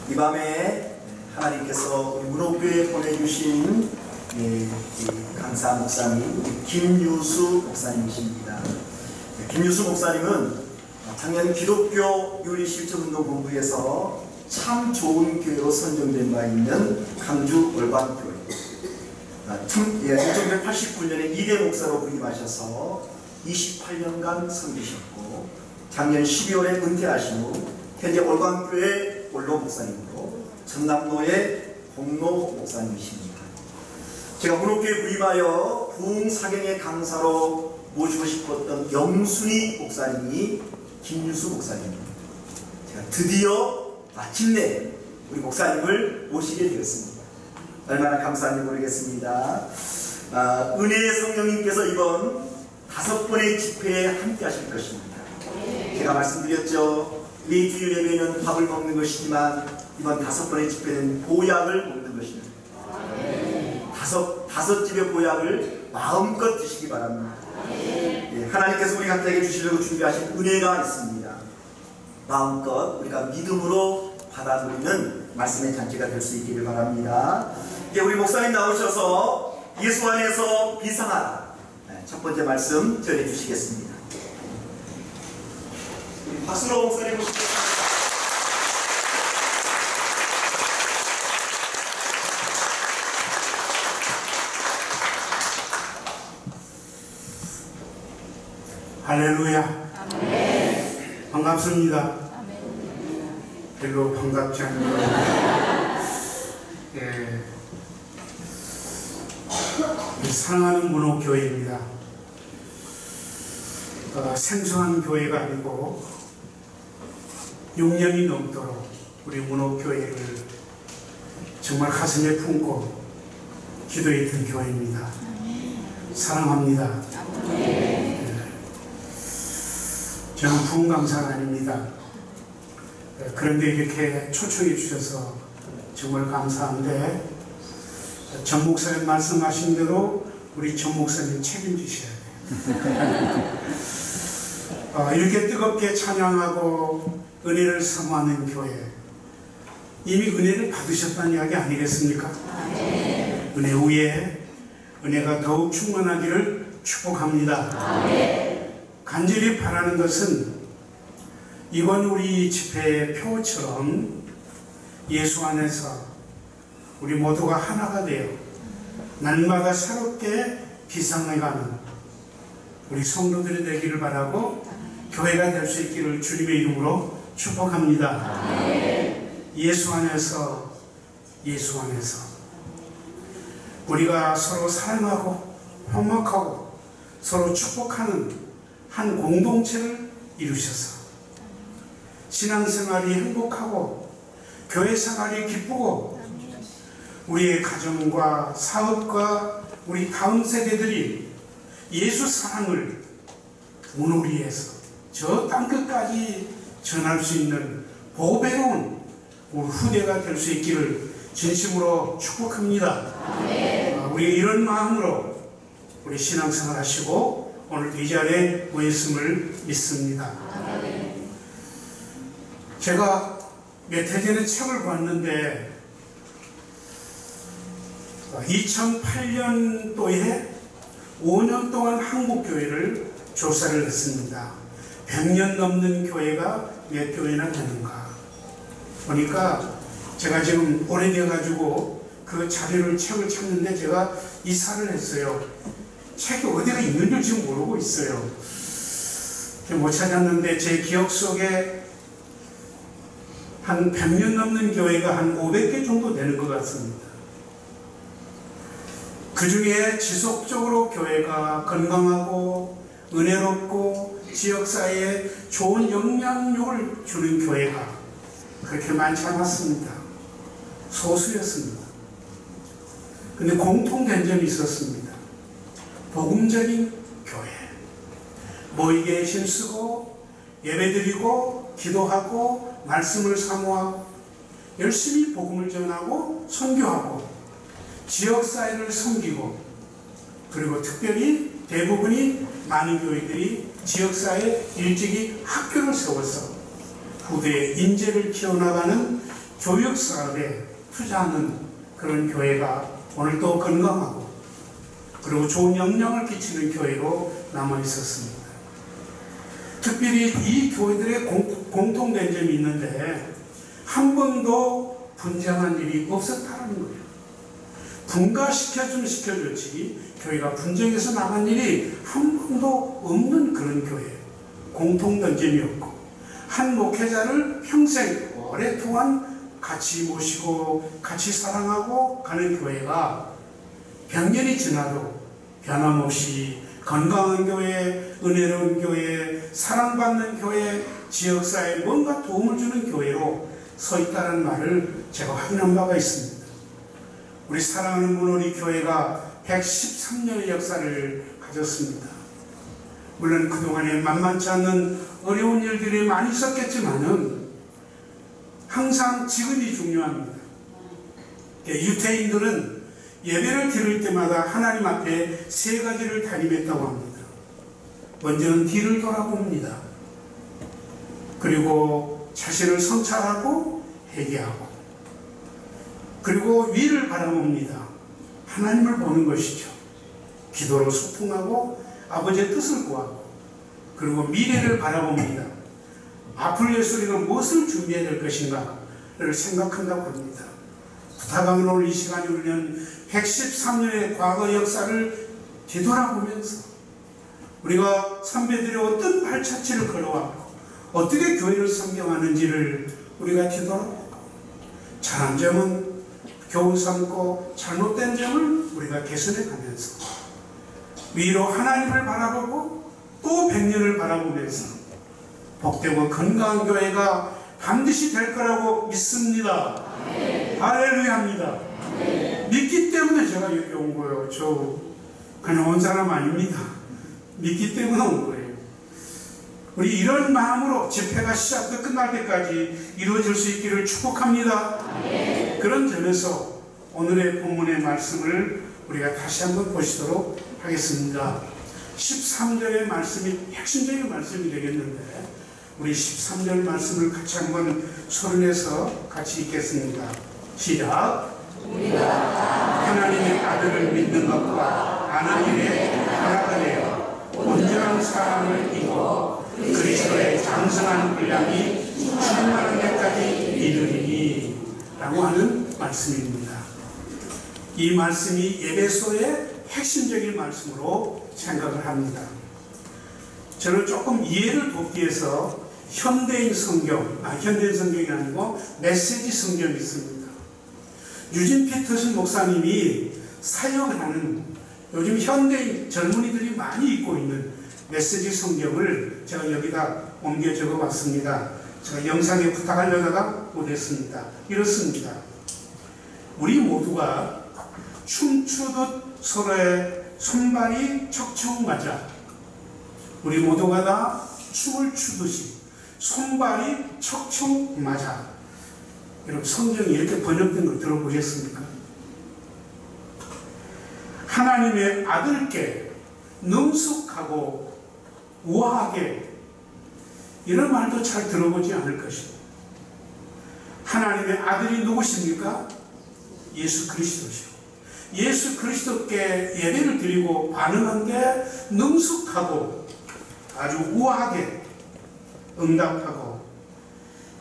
이 밤에 하나님께서 우리 문옥교회에 보내주신 강사 목사님 김유수 목사님이십니다. 김유수 목사님은 작년 기독교 윤리실천운동본부에서 참 좋은 교회로 선정된 바 있는 강주 월반교회 1989년에 2대 목사로 부임하셔서 28년간 섬기셨고 작년 12월에 은퇴하신 후 현재 월광교회 원로 목사님으로 전남도의 공로 목사님이십니다. 제가 문옥교회 부임하여 부흥사경의 강사로 모시고 싶었던 영순이 목사님이 김유수 목사님입니다. 제가 드디어 마침내 우리 목사님을 모시게 되었습니다. 얼마나 감사한지 모르겠습니다. 은혜의 성령님께서 이번 5번의 집회에 함께 하실 것입니다. 제가 말씀드렸죠. 우리 주일 예배는 밥을 먹는 것이지만 이번 5번의 집회는 보약을 먹는 것입니다. 다섯 집의 보약을 마음껏 드시기 바랍니다. 하나님께서 우리 각자에게 주시려고 준비하신 은혜가 있습니다. 마음껏 우리가 믿음으로 받아들이는 말씀의 잔치가 될 수 있기를 바랍니다. 이제 우리 목사님 나오셔서 예수 안에서 비상하라 첫 번째 말씀 전해주시겠습니다. 박수로 목사님 모시겠습니다. 할렐루야. 아멘. 반갑습니다. 아멘. 별로 반갑지 않은 사랑하는 문옥교회입니다. 생소한 교회가 아니고 6년이 넘도록 우리 문옥교회를 정말 가슴에 품고 기도했던 교회입니다. 사랑합니다. 저는 부흥강사가 아닙니다. 그런데 이렇게 초청해 주셔서 정말 감사한데 전 목사님 말씀하신 대로 우리 전 목사님 책임지셔야 돼요. 이렇게 뜨겁게 찬양하고 은혜를 사모하는 교회, 이미 은혜를 받으셨다는 이야기 아니겠습니까? 은혜 위에 은혜가 더욱 충만하기를 축복합니다. 간절히 바라는 것은 이번 우리 집회의 표처럼 예수 안에서 우리 모두가 하나가 되어 날마다 새롭게 비상해가는 우리 성도들이 되기를 바라고 교회가 될 수 있기를 주님의 이름으로 축복합니다. 예수 안에서 우리가 서로 사랑하고 화목하고 서로 축복하는 한 공동체를 이루셔서 신앙생활이 행복하고 교회생활이 기쁘고 우리의 가정과 사업과 우리 다음 세대들이 예수 사랑을 문우리에서 저 땅끝까지 전할 수 있는 보배로운 우리 후대가 될 수 있기를 진심으로 축복합니다. 우리 이런 마음으로 우리 신앙생활 하시고 오늘 이 자리에 모였음을 믿습니다. 제가 몇 해 전에 책을 봤는데 2008년도에 5년 동안 한국교회를 조사를 했습니다. 100년 넘는 교회가 몇 교회나 되는가 보니까 제가 지금 오래되어 가지고 그 자료를 책을 찾는데 제가 이사를 했어요. 책이 어디가 있는지 지금 모르고 있어요. 못 찾았는데 제 기억 속에 한 100년 넘는 교회가 한 500개 정도 되는 것 같습니다. 그 중에 지속적으로 교회가 건강하고 은혜롭고 지역사회에 좋은 영향력을 주는 교회가 그렇게 많지 않았습니다. 소수였습니다. 근데 공통된 점이 있었습니다. 복음적인 교회. 모이게 힘쓰고 예배드리고 기도하고 말씀을 사모하고 열심히 복음을 전하고 선교하고 지역사회를 섬기고 그리고 특별히 대부분이 많은 교회들이 지역사회에 일찍이 학교를 세워서 후대에 인재를 키워나가는 교육 사업에 투자하는 그런 교회가 오늘도 건강하고 그리고 좋은 영향을 끼치는 교회로 남아 있었습니다. 특별히 이 교회들의 공통된 점이 있는데 한 번도 분쟁한 일이 없었다는 거예요. 분가시켜주면 시켜줬지 교회가 분쟁해서 나간 일이 한 번도 없는 그런 교회. 공통된 점이 없고 한 목회자를 평생 오랫동안 같이 모시고 같이 사랑하고 가는 교회가 100년이 지나도 변함없이 건강한 교회, 은혜로운 교회, 사랑받는 교회, 지역사회에 뭔가 도움을 주는 교회로 서 있다는 말을 제가 확인한 바가 있습니다. 우리 사랑하는 문호리 교회가 113년의 역사를 가졌습니다. 물론 그동안에 만만치 않는 어려운 일들이 많이 있었겠지만은 항상 지금이 중요합니다. 유태인들은 예배를 드릴 때마다 하나님 앞에 세 가지를 다짐했다고 합니다. 먼저는 뒤를 돌아봅니다. 그리고 자신을 성찰하고 회개하고 그리고 위를 바라봅니다. 하나님을 보는 것이죠. 기도로 소통하고 아버지의 뜻을 구하고 그리고 미래를 바라봅니다. 앞을 위해서 우리가 무엇을 준비해야 될 것인가를 생각한다고 합니다. 부탁하면 오늘 이 시간에 우리는 113년의 과거 역사를 뒤돌아보면서 우리가 선배들이 어떤 발자취를 걸어왔고 어떻게 교회를 섬겨하는지를 우리가 뒤돌아보고 잘한 점은 교훈 삼고 잘못된 점을 우리가 개선해 가면서 위로 하나님을 바라보고 또 100년을 바라보면서 복되고 건강한 교회가 반드시 될 거라고 믿습니다. 할렐루야입니다. 믿기 때문에 제가 여기 온 거예요. 저 그냥 온 사람 아닙니다. 믿기 때문에 온 거예요. 우리 이런 마음으로 집회가 시작부터 끝날 때까지 이루어질 수 있기를 축복합니다. 그런 점에서 오늘의 본문의 말씀을 우리가 다시 한번 보시도록 하겠습니다. 13절의 말씀이 핵심적인 말씀이 되겠는데 우리 13절 말씀을 같이 한번 소리내서 같이 읽겠습니다. 시작. 하나님의 아들을 믿는 것과 아는 일에 하나가 되어 온전한 사랑을 이루어 그리스도의 장성한 분량이 충만한 데까지 이르리니 라고 하는 말씀입니다. 이 말씀이 예배소의 핵심적인 말씀으로 생각을 합니다. 저는 조금 이해를 돕기 위해서 현대인 성경, 현대인 성경이 아니고 메시지 성경이 있습니다. 유진 피터슨 목사님이 사용하는 요즘 현대인 젊은이들이 많이 읽고 있는 메시지 성경을 제가 여기다 옮겨 적어봤습니다. 제가 영상에 부탁하려다가 못했습니다. 이렇습니다. 우리 모두가 춤추듯 서로의 손발이 척척 맞아 우리 모두가 다 춤을 추듯이 손발이 척척 맞아. 여러분 성경이 이렇게 번역된 걸 들어보셨습니까? 하나님의 아들께 능숙하고 우아하게 이런 말도 잘 들어보지 않을 것입니다. 하나님의 아들이 누구십니까? 예수 그리스도시오. 예수 그리스도께 예배를 드리고 반응한 게 능숙하고 아주 우아하게 응답하고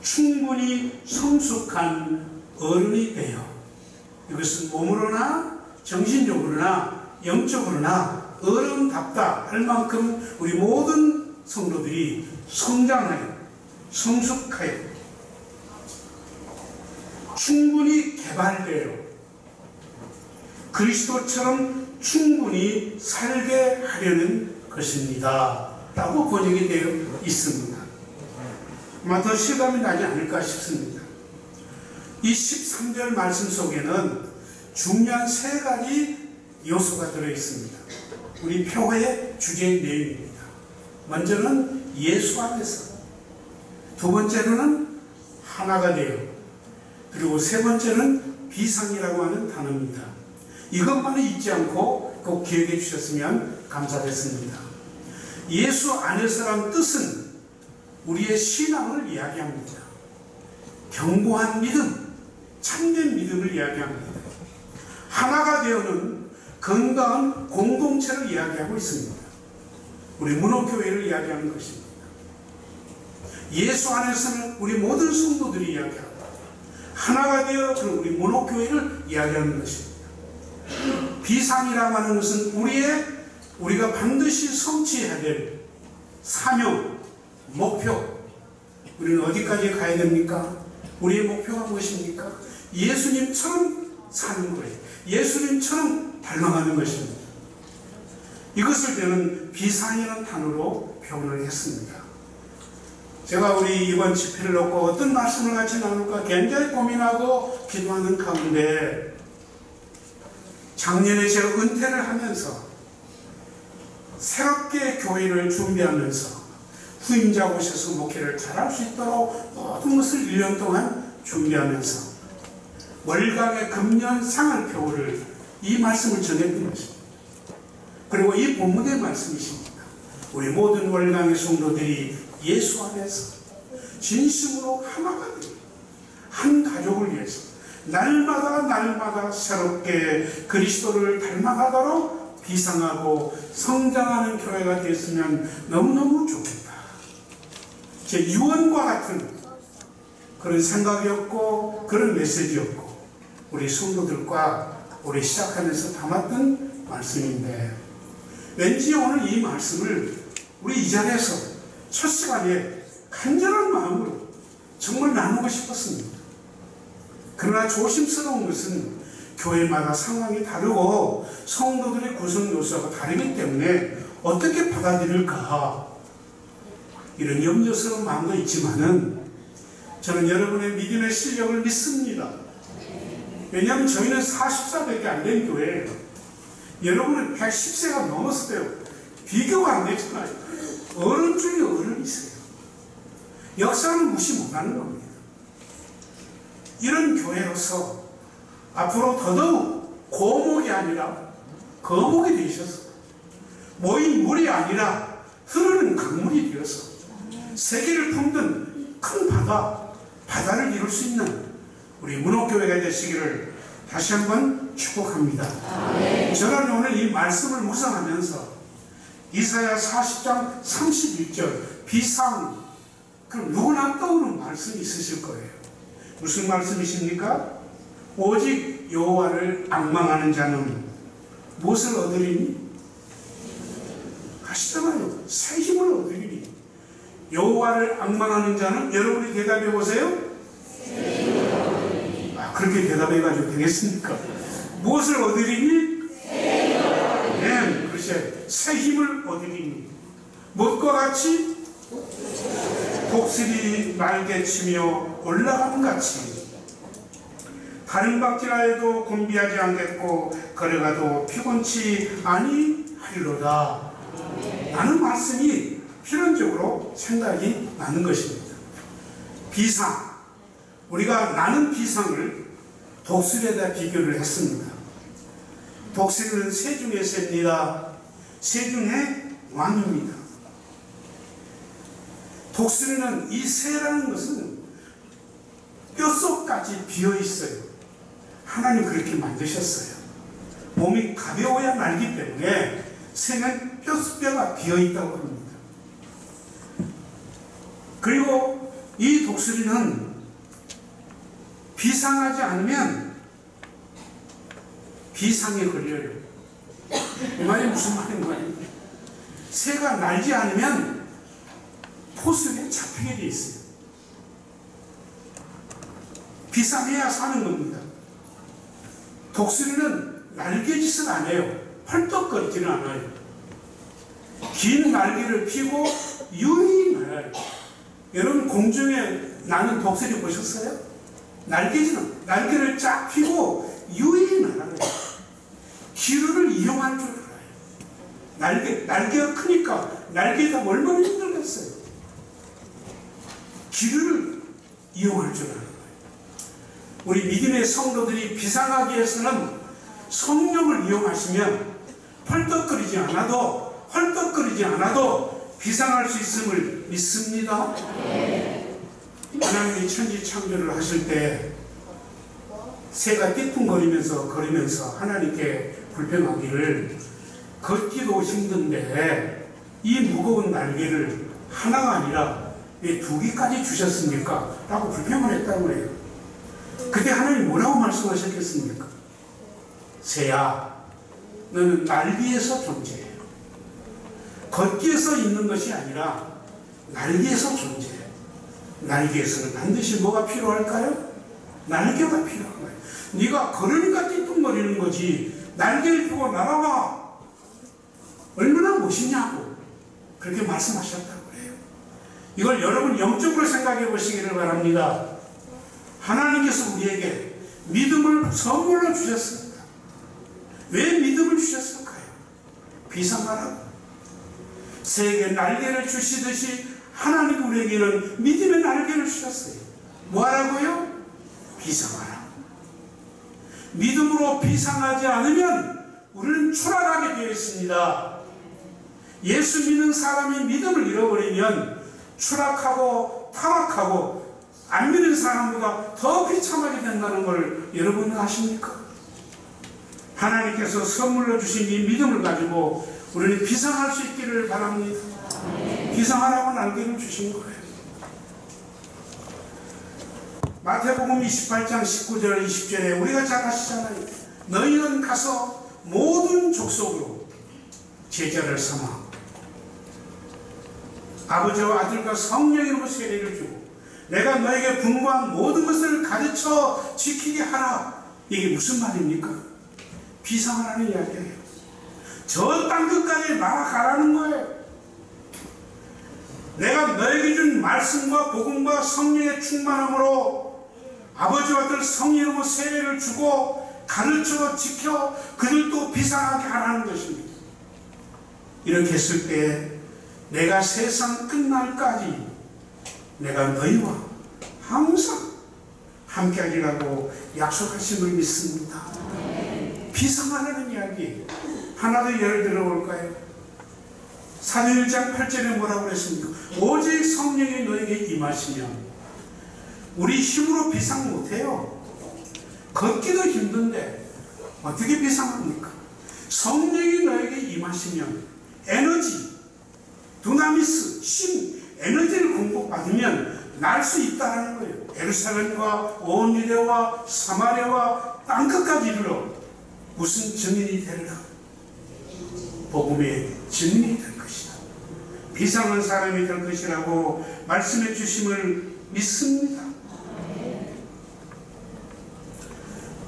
충분히 성숙한 어른이 되어 이것은 몸으로나 정신적으로나 영적으로나 어른답다 할 만큼 우리 모든 성도들이 성장하여 성숙하여 충분히 개발되어 그리스도처럼 충분히 살게 하려는 것입니다 라고 번역이 되어 있습니다. 아마 더 실감이 나지 않을까 싶습니다. 이 13절 말씀 속에는 중요한 세 가지 요소가 들어있습니다. 우리 표의 주제의 내용입니다. 먼저는 예수 안에서, 두 번째로는 하나가 되어, 그리고 세 번째는 비상이라고 하는 단어입니다. 이것만은 잊지 않고 꼭 기억해 주셨으면 감사하겠습니다. 예수 안에서란 뜻은 우리의 신앙을 이야기합니다. 견고한 믿음, 참된 믿음을 이야기합니다. 하나가 되어는 건강한 공동체를 이야기하고 있습니다. 우리 문호교회를 이야기하는 것입니다. 예수 안에서는 우리 모든 성도들이 이야기하고 하나가 되어 우리 문호교회를 이야기하는 것입니다. 비상이라고 하는 것은 우리가 반드시 성취해야 될 사명, 목표. 우리는 어디까지 가야 됩니까? 우리의 목표가 무엇입니까? 예수님처럼 사는 거예요. 예수님처럼 닮아가는 것입니다. 이것을 저는 비상이라는 단어로 표현을 했습니다. 제가 우리 이번 집회를 놓고 어떤 말씀을 같이 나눌까 굉장히 고민하고 기도하는 가운데 작년에 제가 은퇴를 하면서 새롭게 교회를 준비하면서 후임자 오셔서 목회를 잘할 수 있도록 모든 것을 1년 동안 준비하면서 월강의 금년 상할표를 이 말씀을 전했던 것입니다. 그리고 이 본문의 말씀이십니다. 우리 모든 월강의 성도들이 예수 안에서 진심으로 하나가 되고 한 가족을 위해서 날마다 새롭게 그리스도를 닮아가도록 비상하고 성장하는 교회가 되었으면 너무너무 좋겠다. 제 유언과 같은 그런 생각이었고 그런 메시지였고 우리 성도들과 우리 시작하면서 담았던 말씀인데 왠지 오늘 이 말씀을 우리 이 자리에서 첫 시간에 간절한 마음으로 정말 나누고 싶었습니다. 그러나 조심스러운 것은 교회마다 상황이 다르고 성도들의 구성 요소가 다르기 때문에 어떻게 받아들일까 이런 염려스러운 마음도 있지만은 저는 여러분의 믿음의 실력을 믿습니다. 왜냐하면 저희는 40살밖에 안 된 교회예요. 여러분은 110세가 넘었어요. 비교가 안 되잖아요. 어른 중에 어른이세요. 역사는 무시 못하는 겁니다. 이런 교회로서 앞으로 더더욱 고목이 아니라 거목이 되셔서 모인 물이 아니라 흐르는 강물이 되어서 세계를 품는 큰 바다를 이룰 수 있는 우리 문호교회가 되시기를 다시 한번 축복합니다. 저는 오늘 이 말씀을 묵상하면서 이사야 40장 31절 비상, 그럼 누구나 떠오르는 말씀이 있으실 거예요. 무슨 말씀이십니까? 오직 여호와를 앙망하는 자는 무엇을 얻으리니? 하시잖아요. 새 힘을 얻으리니. 여호와를 앙망하는 자는 여러분이 대답해 보세요. 그렇게 대답해가지고 되겠습니까? 무엇을 얻으리니? 네, 그렇죠. 새 힘을 얻으리니. 무엇과 같이? 독수리 날개치며 올라가는 같이. 다른 박질하여도 곤비하지 않겠고 걸어가도 피곤치 아니하리로다. 라는 말씀이 필연적으로 생각이 나는 것입니다. 비상. 우리가 나는 비상을 독수리에다 비교를 했습니다. 독수리는 새 중에 새입니다. 새 중에 왕입니다. 독수리는 이 새라는 것은 뼛속까지 비어있어요. 하나님 그렇게 만드셨어요. 몸이 가벼워야 날기 때문에 새는 뼈가 비어있다고 합니다. 그리고 이 독수리는 비상하지 않으면 비상에 걸려요. 이 말이 무슨 말인가요? 새가 날지 않으면 포수에 잡히게 돼 있어요. 비상해야 사는 겁니다. 독수리는 날개짓을 안 해요. 펄떡거리지는 않아요. 긴 날개를 펴고 유유히 날아요. 여러분 공중에 나는 독수리 보셨어요? 날개를 쫙 펴고 유유히 날아요. 기류를 이용할 줄 알아요. 날개가 크니까 날개가 얼마나 힘들겠어요. 기류를 이용할 줄 알아요. 우리 믿음의 성도들이 비상하기 위해서는 성령을 이용하시면 헐떡거리지 않아도 비상할 수 있음을 믿습니다. 하나님이 천지 창조를 하실 때 새가 띠뚱거리면서 걸으면서 하나님께 불평하기를 걷기도 힘든데 이 무거운 날개를 하나가 아니라 왜 2개까지 주셨습니까? 라고 불평을 했다고 해요. 그때 하나님 뭐라고 말씀하셨겠습니까? 새야, 너는 날개에서 존재해. 걷기에서 있는 것이 아니라 날개에서 존재해. 날개에서는 반드시 뭐가 필요할까요? 날개가 필요한 거예요. 네가 걸으니까 띠뚱거리는 거지 날개를 펴고 날아봐. 얼마나 멋있냐고 그렇게 말씀하셨다고 그래요. 이걸 여러분 영적으로 생각해 보시기를 바랍니다. 하나님께서 우리에게 믿음을 선물로 주셨습니다. 왜 믿음을 주셨을까요? 비상하라고. 새에게 날개를 주시듯이 하나님 우리에게는 믿음의 날개를 주셨어요. 뭐하라고요? 비상하라고. 믿음으로 비상하지 않으면 우리는 추락하게 되어 있습니다. 예수 믿는 사람이 믿음을 잃어버리면 추락하고 타락하고 안 믿는 사람보다 더 비참하게 된다는 걸 여러분은 아십니까? 하나님께서 선물로 주신 이 믿음을 가지고 우리는 비상할 수 있기를 바랍니다. 비상하라고 날개를 주신 거예요. 마태복음 28장 19절 20절에 우리가 잘 아시잖아요. 너희는 가서 모든 족속으로 제자를 삼아 아버지와 아들과 성령으로 세례를 주고 내가 너에게 분부한 모든 것을 가르쳐 지키게 하라. 이게 무슨 말입니까? 비상하라는 이야기예요. 저 땅끝까지 나아가라는 거예요. 내가 너에게 준 말씀과 복음과 성령의 충만함으로 아버지와 아들 성령으로 세례를 주고 가르쳐 지켜 그들도 비상하게 하라는 것입니다. 이렇게 했을 때 내가 세상 끝날까지 내가 너희와 항상 함께하리라고 약속하심을 믿습니다. 비상하라는 이야기 하나 더 예를 들어볼까요? 사도행전 1장 8절에 뭐라고 그랬습니까? 오직 성령이 너에게 임하시면 우리 힘으로 비상 못해요. 걷기도 힘든데 어떻게 비상합니까? 성령이 너에게 임하시면 에너지, 두나미스, 힘, 에너지를 공급받으면 날 수 있다는 거예요. 예루살렘과 온 유대와 사마리아와 땅끝까지 이르러 무슨 증인이 되리라? 복음의 증인이 될 것이다. 비상한 사람이 될 것이라고 말씀해 주심을 믿습니다.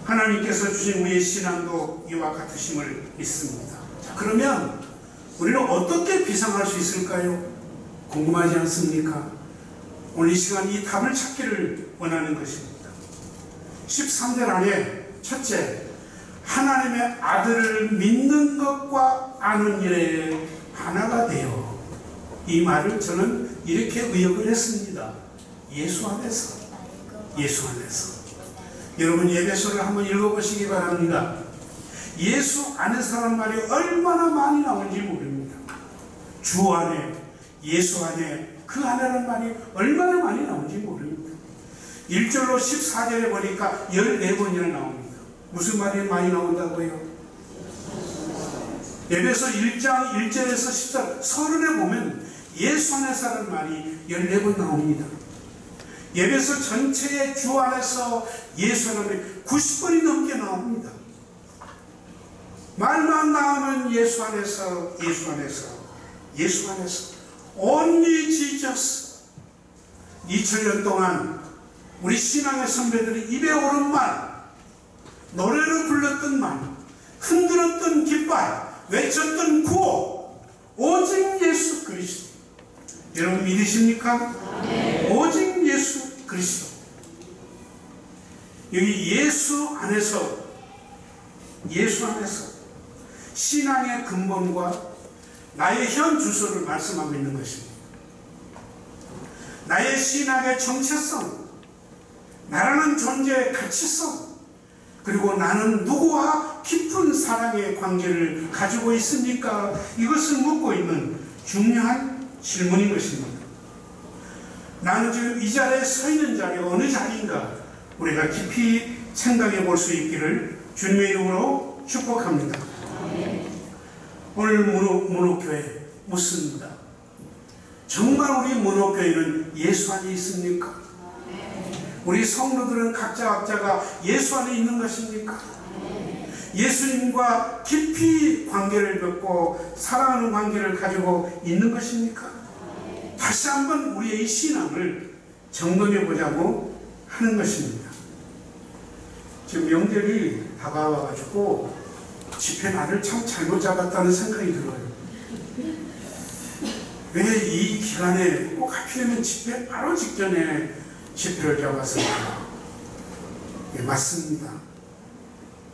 하나님께서 주신 우리의 신앙도 이와 같으심을 믿습니다. 자, 그러면 우리는 어떻게 비상할 수 있을까요? 궁금하지 않습니까? 오늘 이 시간 이 답을 찾기를 원하는 것입니다. 13절 안에 첫째, 하나님의 아들을 믿는 것과 아는 일에 하나가 되어. 이 말을 저는 이렇게 의역을 했습니다. 예수 안에서. 예수 안에서. 여러분 예배서를 한번 읽어보시기 바랍니다. 예수 안에서라는 말이 얼마나 많이 나오는지 모릅니다. 주 안에, 예수 안에, 그 안에라는 말이 얼마나 많이 나오는지 모릅니다. 1절로 14절에 보니까 14번이나 나옵니다. 무슨 말이 많이 나온다고요? 에베소 1장 1절에서 14절 서론에 보면 예수 안에서라는 말이 14번 나옵니다. 예배서 전체의 주 안에서 예수 안에 90번이 넘게 나옵니다. 말만 나오면 예수 안에서, 예수 안에서, 예수 안에서. Only Jesus. 2000년 동안 우리 신앙의 선배들이 입에 오른 말, 노래로 불렀던 말, 흔들었던 깃발, 외쳤던 구호, 오직 예수 그리스도. 여러분 믿으십니까? 네. 오직 예수 그리스도. 여기 예수 안에서 신앙의 근본과 나의 현 주소를 말씀하고 있는 것입니다. 나의 신앙의 정체성, 나라는 존재의 가치성, 그리고 나는 누구와 깊은 사랑의 관계를 가지고 있습니까? 이것을 묻고 있는 중요한 질문인 것입니다. 나는 지금 이 자리에 서 있는 자리가 어느 자리인가 우리가 깊이 생각해 볼 수 있기를 주님의 이름으로 축복합니다. 오늘 문호교회 묻습니다. 정말 우리 문호교회는 예수 안에 있습니까? 우리 성도들은 각자가 예수 안에 있는 것입니까? 예수님과 깊이 관계를 맺고 사랑하는 관계를 가지고 있는 것입니까? 다시 한번 우리의 신앙을 점검해 보자고 하는 것입니다. 지금 명절이 다가와가지고 집회 날을 참 잘못 잡았다는 생각이 들어요. 왜 이 기간에 꼭 하필이면 집회 바로 직전에 집회를 잡았을까? 예, 맞습니다.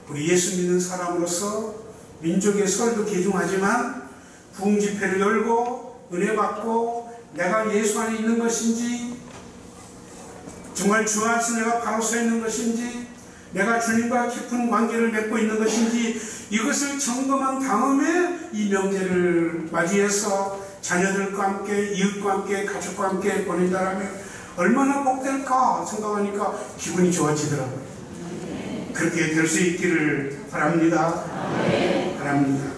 우리 예수 믿는 사람으로서 민족의 설도 귀중하지만 부흥 집회를 열고 은혜 받고 내가 예수 안에 있는 것인지, 정말 주 안에서 내가 바로 서 있는 것인지, 내가 주님과 깊은 관계를 맺고 있는 것인지, 이것을 점검한 다음에 이 명제를 맞이해서 자녀들과 함께, 이웃과 함께, 가족과 함께 보낸다라면 얼마나 복될까 생각하니까 기분이 좋아지더라고요. 그렇게 될 수 있기를 바랍니다. 바랍니다.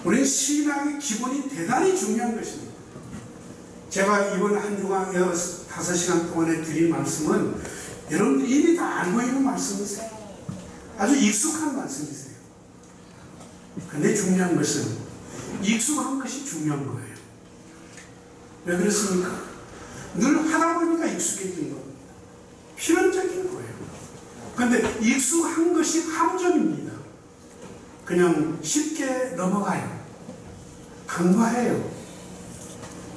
우리는 신앙의 기본이 대단히 중요한 것입니다. 제가 이번 한주간 5시간 동안에 드린 말씀은 여러분들이 이미 다 알고 있는 말씀이세요. 아주 익숙한 말씀이세요. 그런데 중요한 것은 익숙한 것이 중요한 거예요. 왜 그렇습니까? 늘 하다 보니까 익숙해진 겁니다. 필연적인 거예요. 그런데 익숙한 것이 함정입니다. 그냥 쉽게 넘어가요. 간과해요.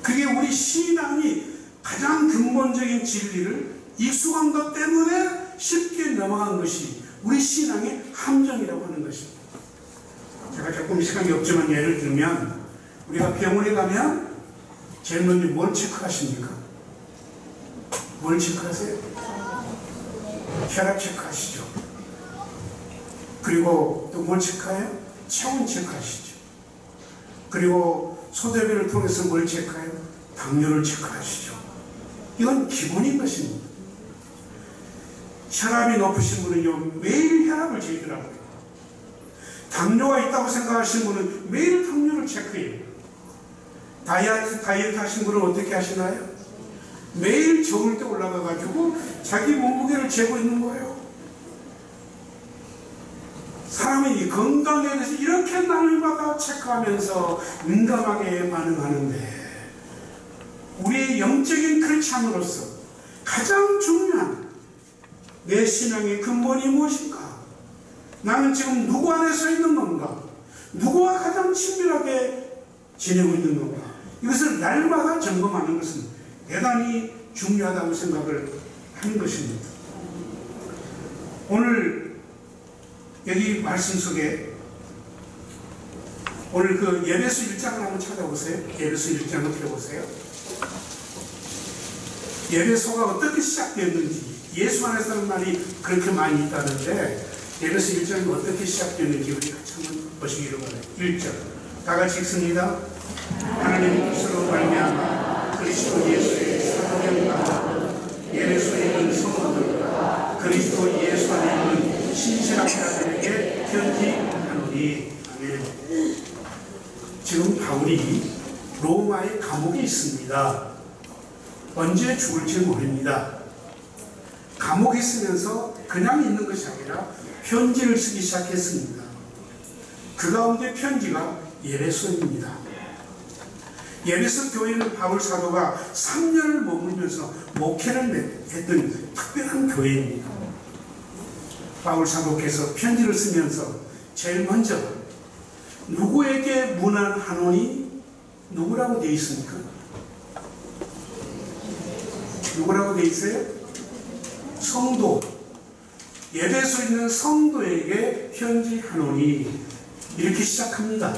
그게 우리 신앙이 가장 근본적인 진리를 익숙한 것 때문에 쉽게 넘어간 것이 우리 신앙의 함정이라고 하는 것입니다. 제가 조금 시간이 없지만 예를 들면 우리가 병원에 가면 제일 먼저 뭘 체크하십니까? 뭘 체크하세요? 혈압 체크하시죠. 그리고 또 뭘 체크해요? 체온 체크하시죠. 그리고 소대변을 통해서 뭘 체크해요? 당뇨를 체크하시죠. 이건 기본인 것입니다. 혈압이 높으신 분은요, 매일 혈압을 재더라고요. 당뇨가 있다고 생각하시는 분은 매일 당뇨를 체크해요. 다이어트 하신 분은 어떻게 하시나요? 매일 저울 때 올라가가지고 자기 몸무게를 재고 있는 거예요. 사람이 건강에 대해서 이렇게 날마다 체크하면서 민감하게 반응하는데, 우리의 영적인 크리스찬으로서 가장 중요한 내 신앙의 근본이 무엇인가? 나는 지금 누구 안에 서 있는 건가? 누구와 가장 친밀하게 지내고 있는 건가? 이것을 날마다 점검하는 것은 대단히 중요하다고 생각을 하는 것입니다. 오늘 여기 말씀 속에 오늘 그 예배서 1장을 한번 찾아보세요. 예배서 1장을 펴보세요. 예배소가 어떻게 시작되었는지, 예수 안에 사는 말이 그렇게 많이 있다는데 예배서 1장이 어떻게 시작되었는지 우리 같이 한번 보시기를 바라요. 1절 다 같이 읽습니다. 하나님 뜻으로 말미암아 그리스도 예수의 사도된 나 예배소에 있는 성도들과 그리스도 예수 안에 있는 신실한 자들에게 편지하노니. 아멘. 지금 바울이 로마의 감옥에 있습니다. 언제 죽을지 모릅니다. 감옥에 있으면서 그냥 있는 것이 아니라 편지를 쓰기 시작했습니다. 그 가운데 편지가 예배소입니다. 예배소 교회는 바울 사도가 3년을 머물면서 목회를 했던 특별한 교회입니다. 바울 사도께서 편지를 쓰면서 제일 먼저 누구에게 문안하노니? 누구라고 되어 있습니까? 누구라고 되어 있어요? 성도. 예배소에 있는 성도에게 편지하노니. 이렇게 시작합니다.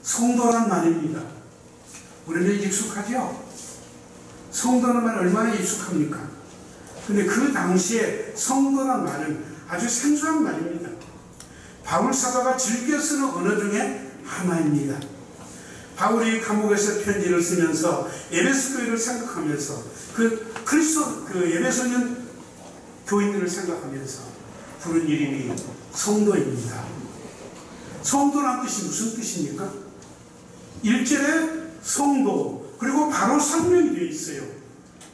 성도란 말입니다. 우리는 익숙하죠? 성도란 말 얼마나 익숙합니까? 근데 그 당시에 성도란 말은 아주 생소한 말입니다. 바울 사도가 즐겨 쓰는 언어 중에 하나입니다. 바울이 감옥에서 편지를 쓰면서 에베소 교회를 생각하면서 그 에베소년 교인들을 생각하면서 부른 이름이 성도입니다. 성도란 뜻이 무슨 뜻입니까? 1절에 성도, 그리고 바로 설명이 되어 있어요.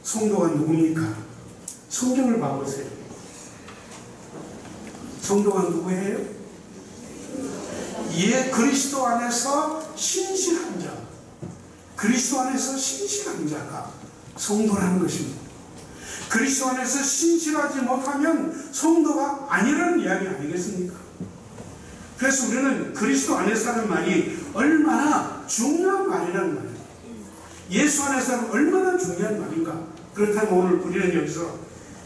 성도가 누굽니까? 성경을 봐보세요. 성도가 누구예요? 예, 그리스도 안에서 신실한 자. 그리스도 안에서 신실한 자가 성도라는 것입니다. 그리스도 안에서 신실하지 못하면 성도가 아니라는 이야기 아니겠습니까? 그래서 우리는 그리스도 안에서라는 말이 얼마나 중요한 말이라는 말이에요. 예수 안에서는 얼마나 중요한 말인가. 그렇다면 오늘 우리는 여기서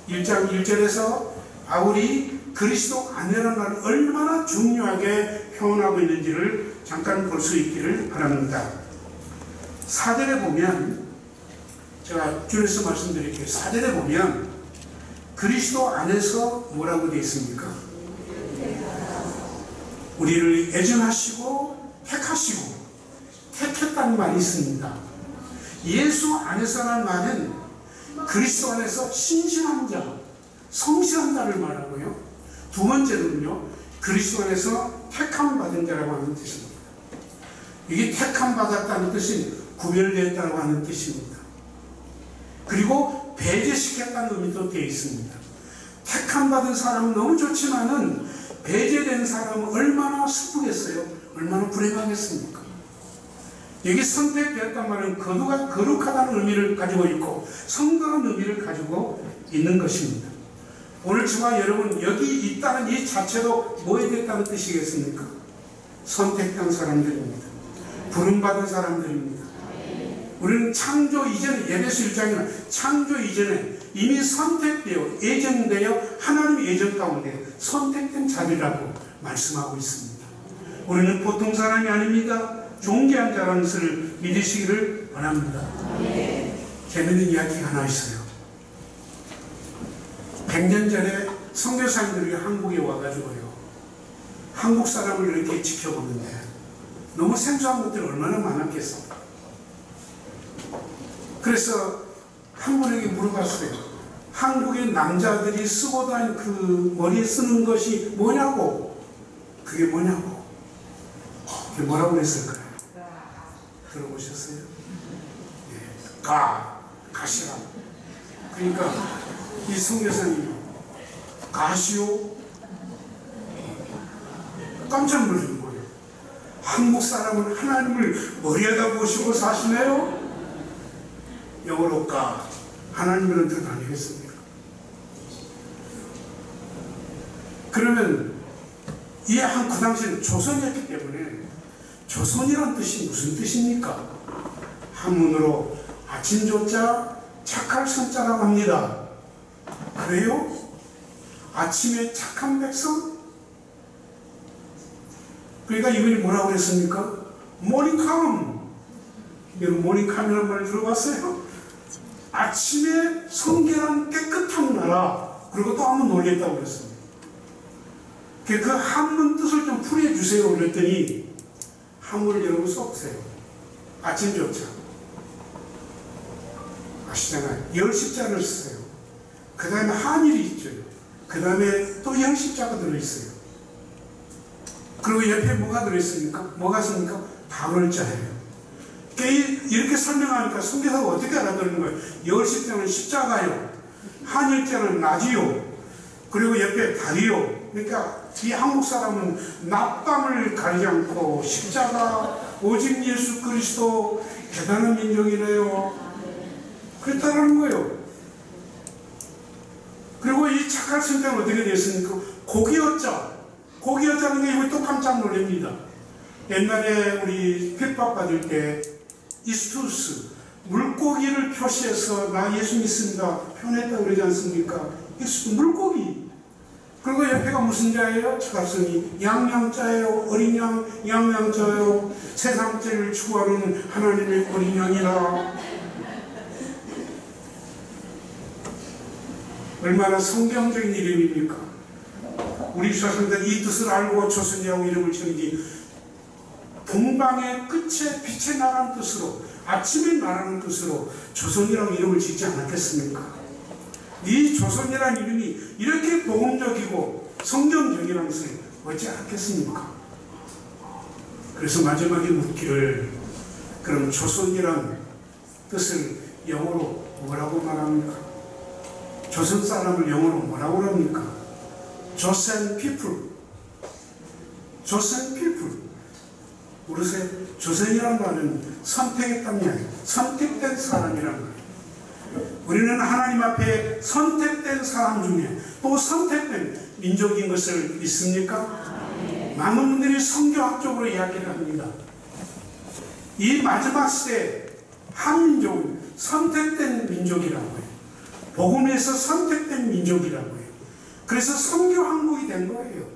1장 1절에서 바울이 그리스도 안에라는 말을 얼마나 중요하게 표현하고 있는지를 잠깐 볼 수 있기를 바랍니다. 4절에 보면, 제가 줄여서 말씀드릴게요. 4절에 보면 그리스도 안에서 뭐라고 되어 있습니까? 우리를 애전하시고 택하시고 택했다는 말이 있습니다. 예수 안에서라는 말은 그리스도 안에서 신실한 자, 성실한 자를 말하고요. 두 번째는요, 그리스도 안에서 택함 받은 자라고 하는 뜻입니다. 이게 택함 받았다는 뜻은 구별되었다고 하는 뜻입니다. 그리고 배제시켰다는 의미도 되어 있습니다. 택함 받은 사람은 너무 좋지만은 배제된 사람은 얼마나 슬프겠어요? 얼마나 불행하겠습니까? 여기 선택되었단 말은 거룩하다는 의미를 가지고 있고 성도라는 의미를 가지고 있는 것입니다. 오늘 저와 여러분 여기 있다는 이 자체도 뭐에 됐다는 뜻이겠습니까? 선택된 사람들입니다. 부름받은 사람들입니다. 우리는 창조 이전에, 에베소 1장에는 창조 이전에 이미 선택되어 예정되어 하나님의 예정 가운데 선택된 자리라고 말씀하고 있습니다. 우리는 보통 사람이 아닙니다. 존귀한 자라는 것을 믿으시기를 바랍니다. 재밌는 이야기 하나 있어요. 100년 전에 선교사님들이 한국에 와가지고요, 한국 사람을 이렇게 지켜보는데 너무 생소한 것들이 얼마나 많았겠어. 그래서 한 분에게 물어봤어요. 한국의 남자들이 쓰고 다니는 그 머리에 쓰는 것이 뭐냐고. 그게 뭐냐고. 그게 뭐라고 그랬을까요? 들어보셨어요? 예. 가시라. 그러니까 이 선교사님이 가시오? 깜짝 놀란 거예요. 한국 사람은 하나님을 머리에다 보시고 사시네요? 영어로 가. 하나님이라는 뜻 아니겠습니까? 그러면 그 당시에는 조선이었기 때문에 조선이란 뜻이 무슨 뜻입니까? 한문으로 아침조자 착할 선자라고 합니다. 그래요? 아침에 착한 백성? 그러니까 이분이 뭐라고 그랬습니까? 모닝캄. 여러분 모닝캄이라는 말 들어봤어요? 아침에 성결한 깨끗한 나라. 그리고 또 한번 놀겠다고 그랬습니다. 그 한문 뜻을 좀 풀이해주세요 그랬더니 한문을 여러분 써보세요. 아침조차. 아시잖아요. 열십자를 쓰세요. 그 다음에 한일이 있죠. 그 다음에 또 열십자가 들어있어요. 그리고 옆에 뭐가 들어있습니까? 뭐가 씁니까? 다월자예요. 이렇게 설명하니까 선교사가 어떻게 알아듣는 거예요? 열십자는 십자가요. 한일자는 나지요. 그리고 옆에 달이요. 그러니까 이 한국 사람은 낮밤을 가리지 않고 십자가, 오직 예수 그리스도, 대단한 민족이네요. 그랬다는 거예요. 그리고 이 착할 선장은 어떻게 됐습니까? 고기여자. 고기여자는 게 이거 또 깜짝 놀랍니다. 옛날에 우리 핍박받을 때 이스투스, 물고기를 표시해서 나 예수 믿습니다 표현했다고 그러지 않습니까? 물고기. 그리고 옆에가 무슨 자예요? 착각성이 양양자예요. 어린 양, 양양자예요. 세상 죄를 추구하는 하나님의 어린 양이라. 얼마나 성경적인 이름입니까? 우리 조선들 이 뜻을 알고 조선이라고 이름을 지은지 동방의 끝에 빛의 나라는 뜻으로, 아침의 나라는 뜻으로 조선이라고 이름을 짓지 않았겠습니까? 이 조선이라는 이름이 이렇게 복음적이고 성경적이라는 것을 어찌 알았겠습니까? 그래서 마지막에 묻기를, 그럼 조선이란 뜻을 영어로 뭐라고 말합니까? 조선 사람을 영어로 뭐라고 합니까? 조선 피플. 조선 피플. 모르세요? 조선이라는 말은 선택했다는 이야기, 선택된 사람이라는 거예요. 우리는 하나님 앞에 선택된 사람 중에 또 선택된 민족인 것을 믿습니까? 많은 분들이 성경학적으로 이야기를 합니다. 이 마지막 시대에 한민족은 선택된 민족이라고 해요. 복음에서 선택된 민족이라고 해요. 그래서 선교 항복이 된 거예요.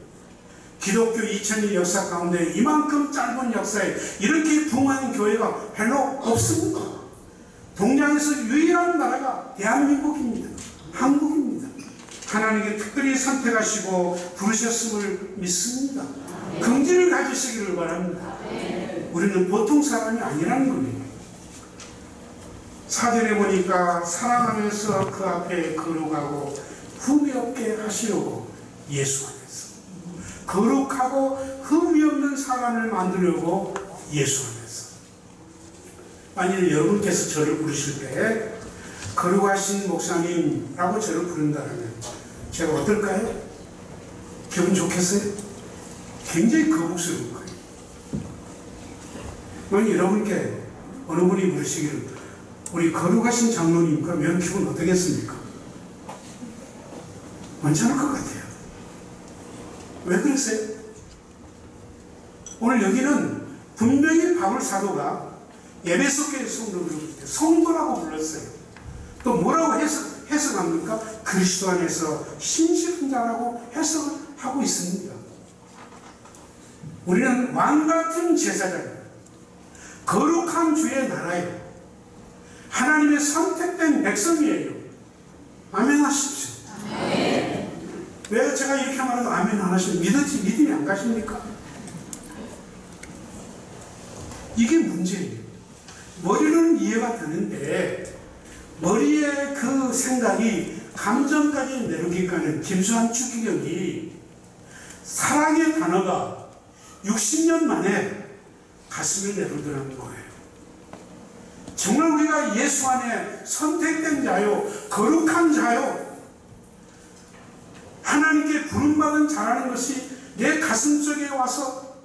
기독교 2000년 역사 가운데 이만큼 짧은 역사에 이렇게 부흥하는 교회가 별로 없습니다. 동양에서 유일한 나라가 대한민국입니다. 한국입니다. 하나님께 특별히 선택하시고 부르셨음을 믿습니다. 긍지를 가지시기를 바랍니다. 우리는 보통 사람이 아니라는 겁니다. 사전에 보니까 사랑하면서 그 앞에 거룩하고 흠이 없게 하시려고 예수 안에서, 거룩하고 흠이 없는 사람을 만들려고 예수 안에서. 만일 여러분께서 저를 부르실 때 거룩하신 목사님라고 저를 부른다면 제가 어떨까요? 기분 좋겠어요? 굉장히 거북스러울 거예요. 만약 여러분께 어느 분이 부르시기를 우리 거룩하신 장로님, 그러면 기분 어떠겠습니까? 괜찮을 것 같아요. 왜 그러세요? 오늘 여기는 분명히 바울 사도가 에베소 교회 성도를 성도라고 불렀어요. 또 뭐라고 해석합니까? 그리스도 안에서 신실한 자라고 해석하고 있습니다. 우리는 왕같은 제사장이에요. 거룩한 주의 나라예요. 하나님의 선택된 백성이에요. 아멘 하십시오. 아멘. 왜 제가 이렇게 말해도 아멘 안 하시면 믿음이 안 가십니까? 이게 문제예요. 머리는 이해가 되는데 머리의 그 생각이 감정까지 내려오기까지는 김수환 추기경이 사랑의 단어가 60년 만에 가슴에 내려오더라는 거예요. 정말 우리가 예수 안에 선택된 자요, 거룩한 자요, 하나님께 부름받은 자라는 것이 내 가슴속에 와서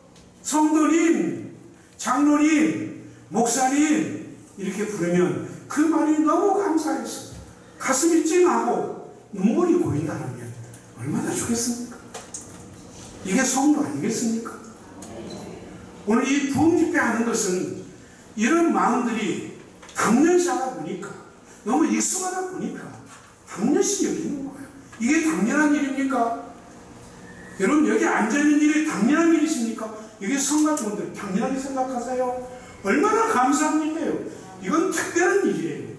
성도님, 장로님, 목사님 이렇게 부르면 그 말이 너무 감사해서 가슴이 찡하고 눈물이 고인다면 얼마나 좋겠습니까? 이게 성도 아니겠습니까? 오늘 이 부흥집회 하는 것은 이런 마음들이 당연시 하다 보니까, 너무 익숙하다 보니까 당연시 여기는 거예요. 이게 당연한 일입니까? 여러분 여기 앉아있는 일이 당연한 일이십니까? 이게 성가족들 당연하게 생각하세요? 얼마나 감사한 일이에요. 이건 특별한 일이에요.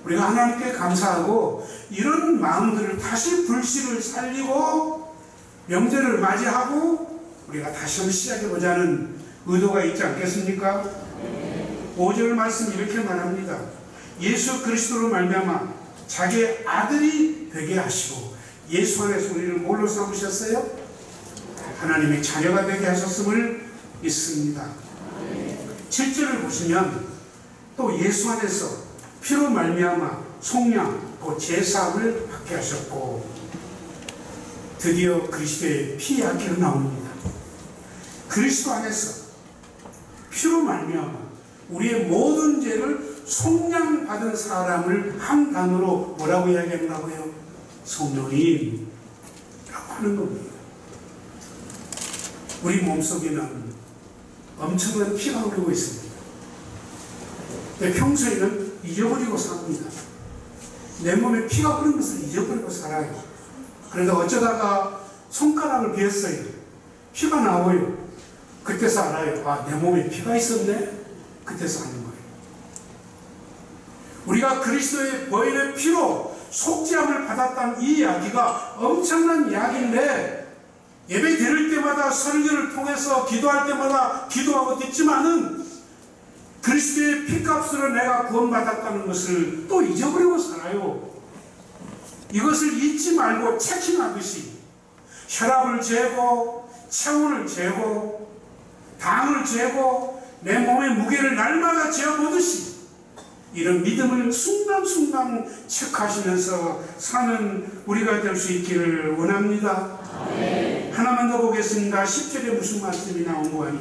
우리가 하나님께 감사하고 이런 마음들을 다시 불씨를 살리고 명절을 맞이하고 우리가 다시 한번 시작해보자는 의도가 있지 않겠습니까? 5절 말씀 이렇게 말합니다. 예수 그리스도로 말미암아 자기의 아들이 되게 하시고, 예수 안에서 우리를 뭘로 삼으셨어요? 하나님의 자녀가 되게 하셨음을 믿습니다. 7절을 보시면 또 예수 안에서 피로 말미암아 속량, 또 제사함을 받게 하셨고, 드디어 그리스도의 피 이야기로 나옵니다. 그리스도 안에서 피로 말미암아 우리의 모든 죄를 속량받은 사람을 한 단어로 뭐라고 이야기한다고요? 성도님 라고 하는 겁니다. 우리 몸속에는 엄청난 피가 흐르고 있습니다. 평소에는 잊어버리고 삽니다. 내 몸에 피가 흐르는 것을 잊어버리고 살아요. 그러다 어쩌다가 손가락을 베었어요. 피가 나와요. 그때서 알아요. 아, 내 몸에 피가 있었네? 그때서 아는 거예요. 우리가 그리스도의 보혈의 피로 속죄함을 받았다는 이 이야기가 엄청난 이야기인데, 예배 드릴 때마다 설교를 통해서 기도할 때마다 기도하고 듣지만은 그리스도의 피값으로 내가 구원받았다는 것을 또 잊어버리고 살아요. 이것을 잊지 말고 체킹하듯이 혈압을 재고 체온을 재고 당을 재고 내 몸의 무게를 날마다 재어보듯이 이런 믿음을 순간순간 체크하시면서 사는 우리가 될 수 있기를 원합니다. 하나만 더 보겠습니다. 10절에 무슨 말씀이 나온 거 아니?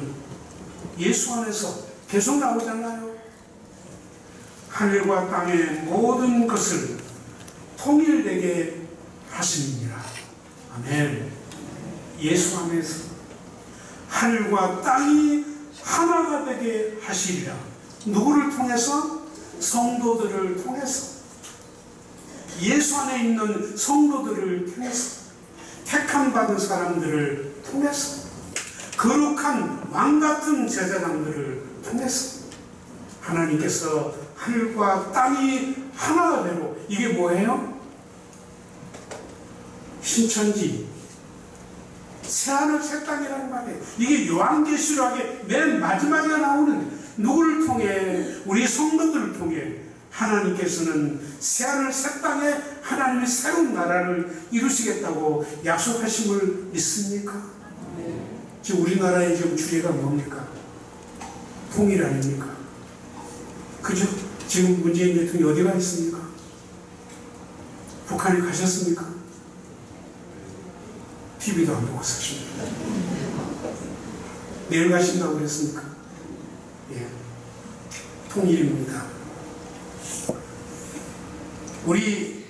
예수 안에서 계속 나오잖아요. 하늘과 땅의 모든 것을 통일되게 하시느니라. 아멘. 예수 안에서 하늘과 땅이 하나가 되게 하시리라. 누구를 통해서? 성도들을 통해서. 예수 안에 있는 성도들을 통해서. 택함 받은 사람들을 통해서. 거룩한 왕같은 제사장들을 통해서 하나님께서 하늘과 땅이 하나가 되고, 이게 뭐예요? 신천지 새하늘 새 땅이라는 말이에요. 이게 요한계시록의 맨 마지막에 나오는, 누구를 통해? 우리 성도들을 통해 하나님께서는 새하늘 새 땅에 하나님의 새로운 나라를 이루시겠다고 약속하심을 믿습니까? 지금 우리나라의 지금 주제가 뭡니까? 통일 아닙니까? 그죠? 지금 문재인 대통령이 어디 가 있습니까? 북한에 가셨습니까? TV도 안 보고 사십니다. 내일 가신다고 그랬습니까? 예. 통일입니다. 우리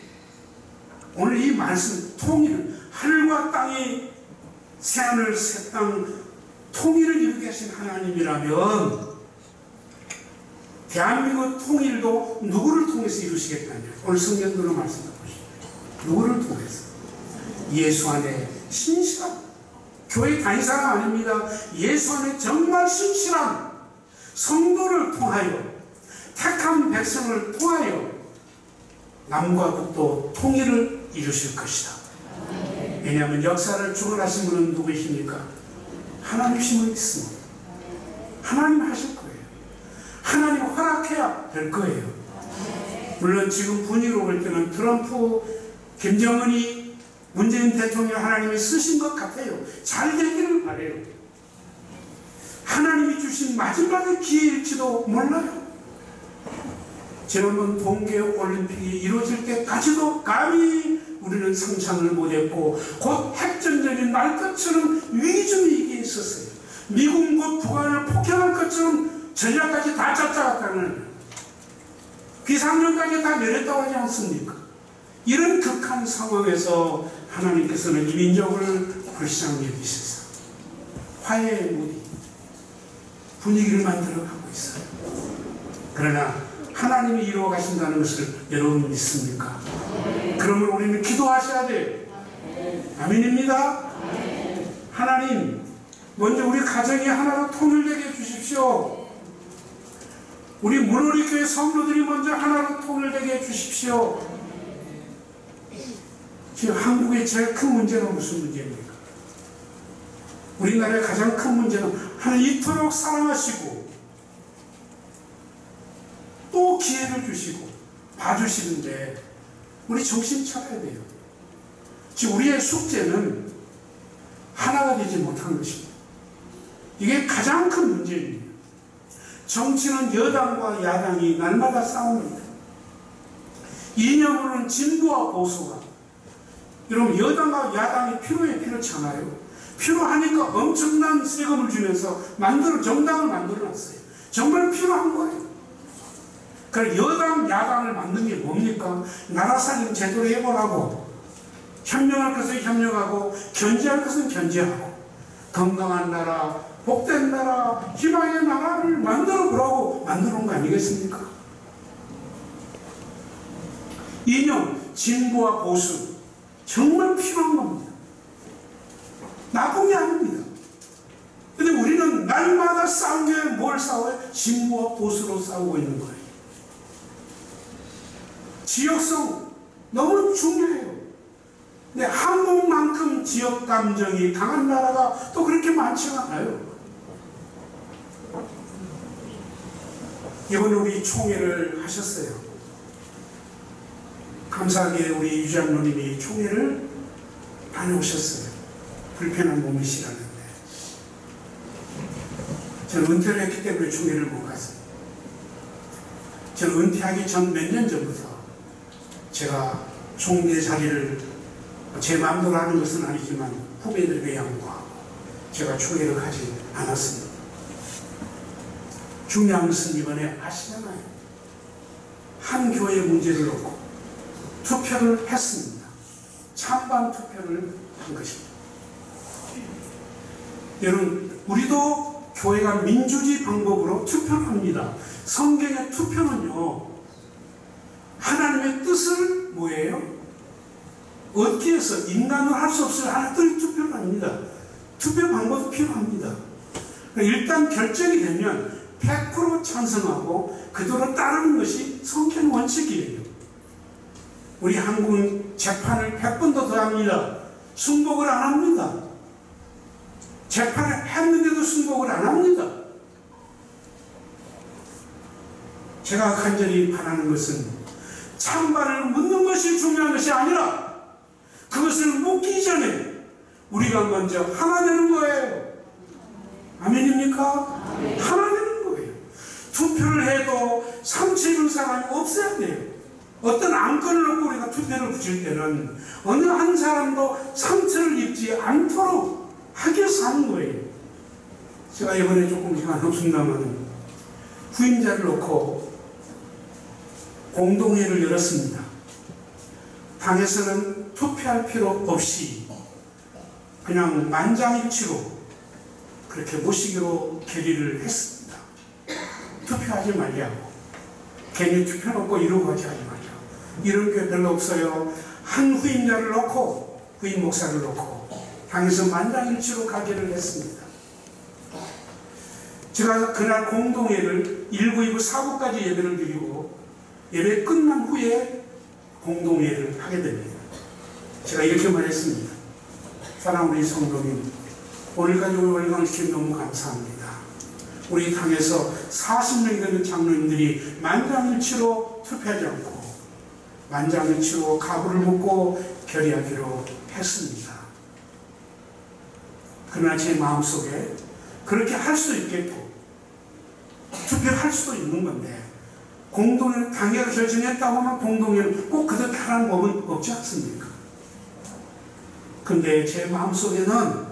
오늘 이 말씀, 통일, 하늘과 땅이 새하늘 새 땅 통일을 이루게 하신 하나님이라면 대한민국 통일도 누구를 통해서 이루시겠다냐? 오늘 성경으로 말씀해 보시죠. 누구를 통해서? 예수 안에 신실한 교회 다닌 사람 아닙니다. 예수 안에 정말 신실한 성도를 통하여, 택한 백성을 통하여 남과 북도 통일을 이루실 것이다. 왜냐하면 역사를 주관하신 분은 누구이십니까? 하나님이심을 믿습니다. 하나님 하실 거예요. 하나님 허락해야 될 거예요. 물론 지금 분위기로 볼 때는 트럼프, 김정은이, 문재인 대통령 하나님이 쓰신 것 같아요. 잘 되기를 바라요. 하나님이 주신 마지막의 기회일지도 몰라요. 지난번 동계올림픽이 이루어질 때까지도 감히 우리는 상상을 못했고, 곧 핵전쟁이 날 것처럼 위기중위기에 있었어요. 미국 곧 북한을 폭행할 것처럼 전략까지 다 짰다는, 비상령까지 다 내렸다고 하지 않습니까? 이런 극한 상황에서 하나님께서는 이민족을 불쌍히 여기셔서 화해의 무디, 분위기를 만들어가고 있어요. 그러나 하나님이 이루어 가신다는 것을 여러분 믿습니까? 그러면 우리는 기도하셔야 돼요. 아멘입니다. 하나님, 먼저 우리 가정이 하나로 통일되게 해주십시오. 우리 문호리 교회 성도들이 먼저 하나로 통일되게 해주십시오. 지금 한국의 제일 큰 문제는 무슨 문제입니까? 우리나라의 가장 큰 문제는 하나님 이토록 사랑하시고 또 기회를 주시고 봐주시는데 우리 정신 차려야 돼요. 지금 우리의 숙제는 하나가 되지 못한 것입니다. 이게 가장 큰 문제입니다. 정치는 여당과 야당이 날마다 싸웁니다. 이념으로는 진보와 보수가. 여러분, 여당과 야당이 필요치 않아요. 필요하니까 엄청난 세금을 주면서 정당을 만들어놨어요. 정말 필요한 거예요. 그러니까 여당, 야당을 만든 게 뭡니까? 나라 살림 제대로 해보라고. 협력할 것은 협력하고, 견제할 것은 견제하고, 건강한 나라, 복된 나라, 희망의 나라를 만들어 보라고 만들어 놓은 거 아니겠습니까? 이념, 진보와 보수, 정말 필요한 겁니다. 나쁜 게 아닙니다. 근데 우리는 날마다 싸운 게 뭘 싸워요? 진보와 보수로 싸우고 있는 거예요. 지역성 너무 중요해요. 근데 한국만큼 지역 감정이 강한 나라가 또 그렇게 많지가 않아요. 이번에 우리 총회를 하셨어요. 감사하게 우리 유 장로님이 총회를 다녀오셨어요. 불편한 몸이시라는데 저는 은퇴를 했기 때문에 총회를 못 갔어요. 저는 은퇴하기 전 몇 년 전부터 제가 총회 자리를 제 마음대로 하는 것은 아니지만 후배들에게 양보하고 제가 총회를 가지 않았습니다. 중요한 것은 이번에 아시잖아요. 한 교회 문제를 놓고 투표를 했습니다. 찬반 투표를 한 것입니다. 여러분, 우리도 교회가 민주주의 방법으로 투표를 합니다. 성경의 투표는요, 하나님의 뜻을 뭐예요? 얻기 위해서 인간으로 할 수 없을 하나님의 투표를 합니다. 투표 방법도 필요합니다. 일단 결정이 되면 100% 찬성하고 그대로 따르는 것이 성경 원칙이에요. 우리 한국은 재판을 100번도 더 합니다. 순복을 안 합니다. 재판을 했는데도 순복을 안 합니다. 제가 간절히 바라는 것은 찬반을 묻는 것이 중요한 것이 아니라 그것을 묻기 전에 우리가 먼저 하나 되는 거예요. 아멘입니까? 아멘. 하나 되는 거예요. 투표를 해도 상처 입은 사람이 없어야 돼요. 어떤 안건을 놓고 우리가 투표를 붙일 때는 어느 한 사람도 상처를 입지 않도록 하기 위해서 하는 거예요. 제가 이번에 조금 시간 없습니다만 후임자를 놓고 공동회를 열었습니다. 당에서는 투표할 필요 없이 그냥 만장일치로 그렇게 모시기로 결의를 했습니다. 투표하지 말자고. 괜히 투표 놓고 이러고 하지 말자고. 이런 게 별로 없어요. 한 후임자를 놓고 후임 목사를 놓고 당에서 만장일치로 가기를 했습니다. 제가 그날 공동회를 1부, 2부, 4부까지 예배를 드리고 예배 끝난 후에 공동회를 하게 됩니다. 제가 이렇게 말했습니다. 사랑하는 우리 성도님, 오늘까지 월강시켜 너무 감사합니다. 우리 당에서 40명이 되는 장로님들이 만장일치로 투표하지 않고 만장일치로 가부를 묻고 결의하기로 했습니다. 그러나 제 마음속에 그렇게 할 수도 있겠고 투표할 수도 있는 건데 공동회는 당회가 결정했다고 하면 공동회는 꼭 그대로 하라는 법은 없지 않습니까? 근데 제 마음속에는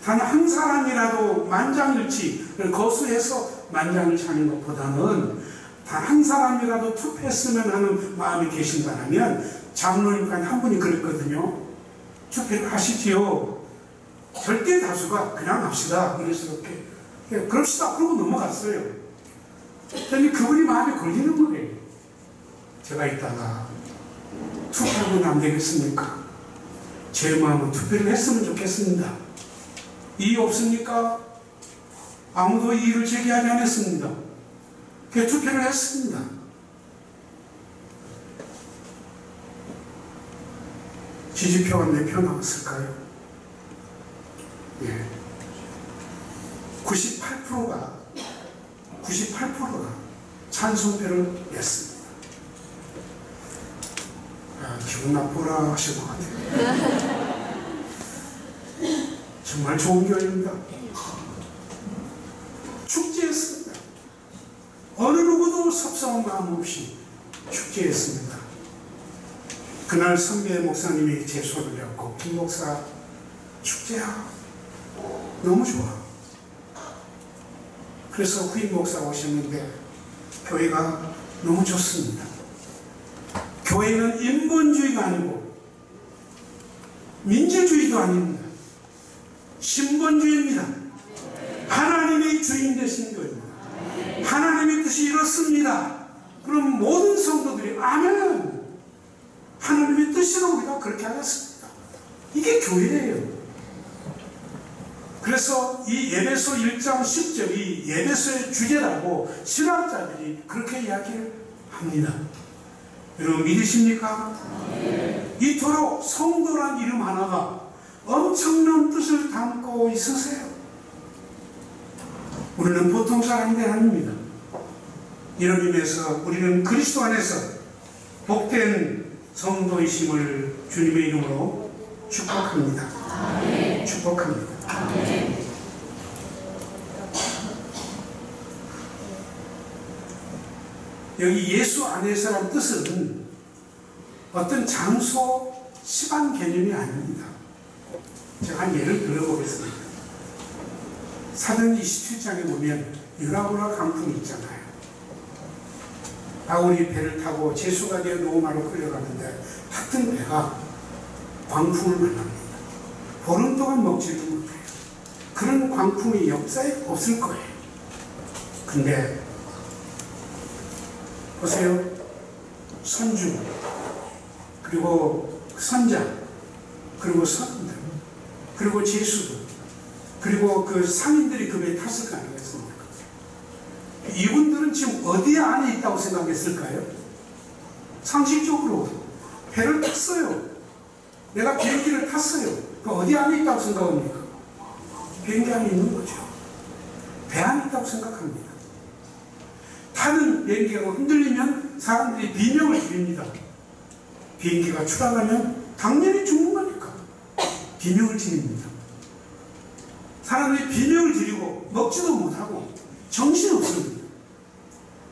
단 한 사람이라도 만장일치를 거수해서 만장일치 하는 것보다는 단 한 사람이라도 투표했으면 하는 마음이 계신다면 장로님과 한 분이 그랬거든요. 투표를 하시지요. 절대 다수가 그냥 합시다. 그래서 이렇게 그럽시다. 그러고 넘어갔어요. 그런데 그분이 마음에 걸리는 거예요. 제가 있다가 투표하면 안 되겠습니까? 제 마음은 투표를 했으면 좋겠습니다. 이의 없습니까? 아무도 이의를 제기하지 않았습니다. 그래서 투표를 했습니다. 지지표가 몇 표 나왔을까요? 예. 98%가 찬성표를 냈습니다. 기분 나쁘라 하신 것 같아요. 정말 좋은 교회입니다. 축제했습니다. 어느 누구도 섭섭한 마음 없이 축제했습니다. 그날 선배 목사님이 제 손을 잡고 김 목사 축제야. 너무 좋아. 그래서 후임 목사 오셨는데 교회가 너무 좋습니다. 교회는 인본주의가 아니고 민주주의도 아닙니다. 신본주의입니다. 하나님의 주인 되신 교회입니다. 하나님의 뜻이 이렇습니다. 그럼 모든 성도들이 아멘. 하나님의 뜻으로 우리가 그렇게 하겠습니다. 이게 교회예요. 그래서 이 에베소 1장 10절이 에베소의 주제라고 신학자들이 그렇게 이야기를 합니다. 여러분 믿으십니까? 이토록 성도란 이름 하나가 엄청난 뜻을 담고 있으세요. 우리는 보통 사람들이 아닙니다. 이런 의미에서 우리는 그리스도 안에서 복된 성도이심을 주님의 이름으로 축복합니다. 축복합니다. 여기 예수 안에서란 뜻은 어떤 장소, 시간 개념이 아닙니다. 제가 한 예를 들어보겠습니다. 사도행 27장에 보면 유라굴라 강풍이 있잖아요. 바울이 배를 타고 제수가 되어 로마로 끌려가는데 탔던 배가 광풍을 만납니다. 보름 동안 먹지도 못해요. 그런 광풍이 역사에 없을 거예요. 근데 보세요. 선주, 그리고 선자, 그리고 선들, 그리고 제수들, 그리고 그 상인들이 그 배에 탔을 거 아니겠습니까? 이분들은 지금 어디 안에 있다고 생각했을까요? 상식적으로 배를 탔어요. 내가 비행기를 탔어요. 그 어디 안에 있다고 생각합니까? 비행기 안에 있는 거죠. 배 안에 있다고 생각합니다. 타는 비행기가 흔들리면 사람들이 비명을 지릅니다. 비행기가 추락하면 당연히 죽는 거니까 비명을 지릅니다. 사람들이 비명을 지르고 먹지도 못하고 정신없습니다.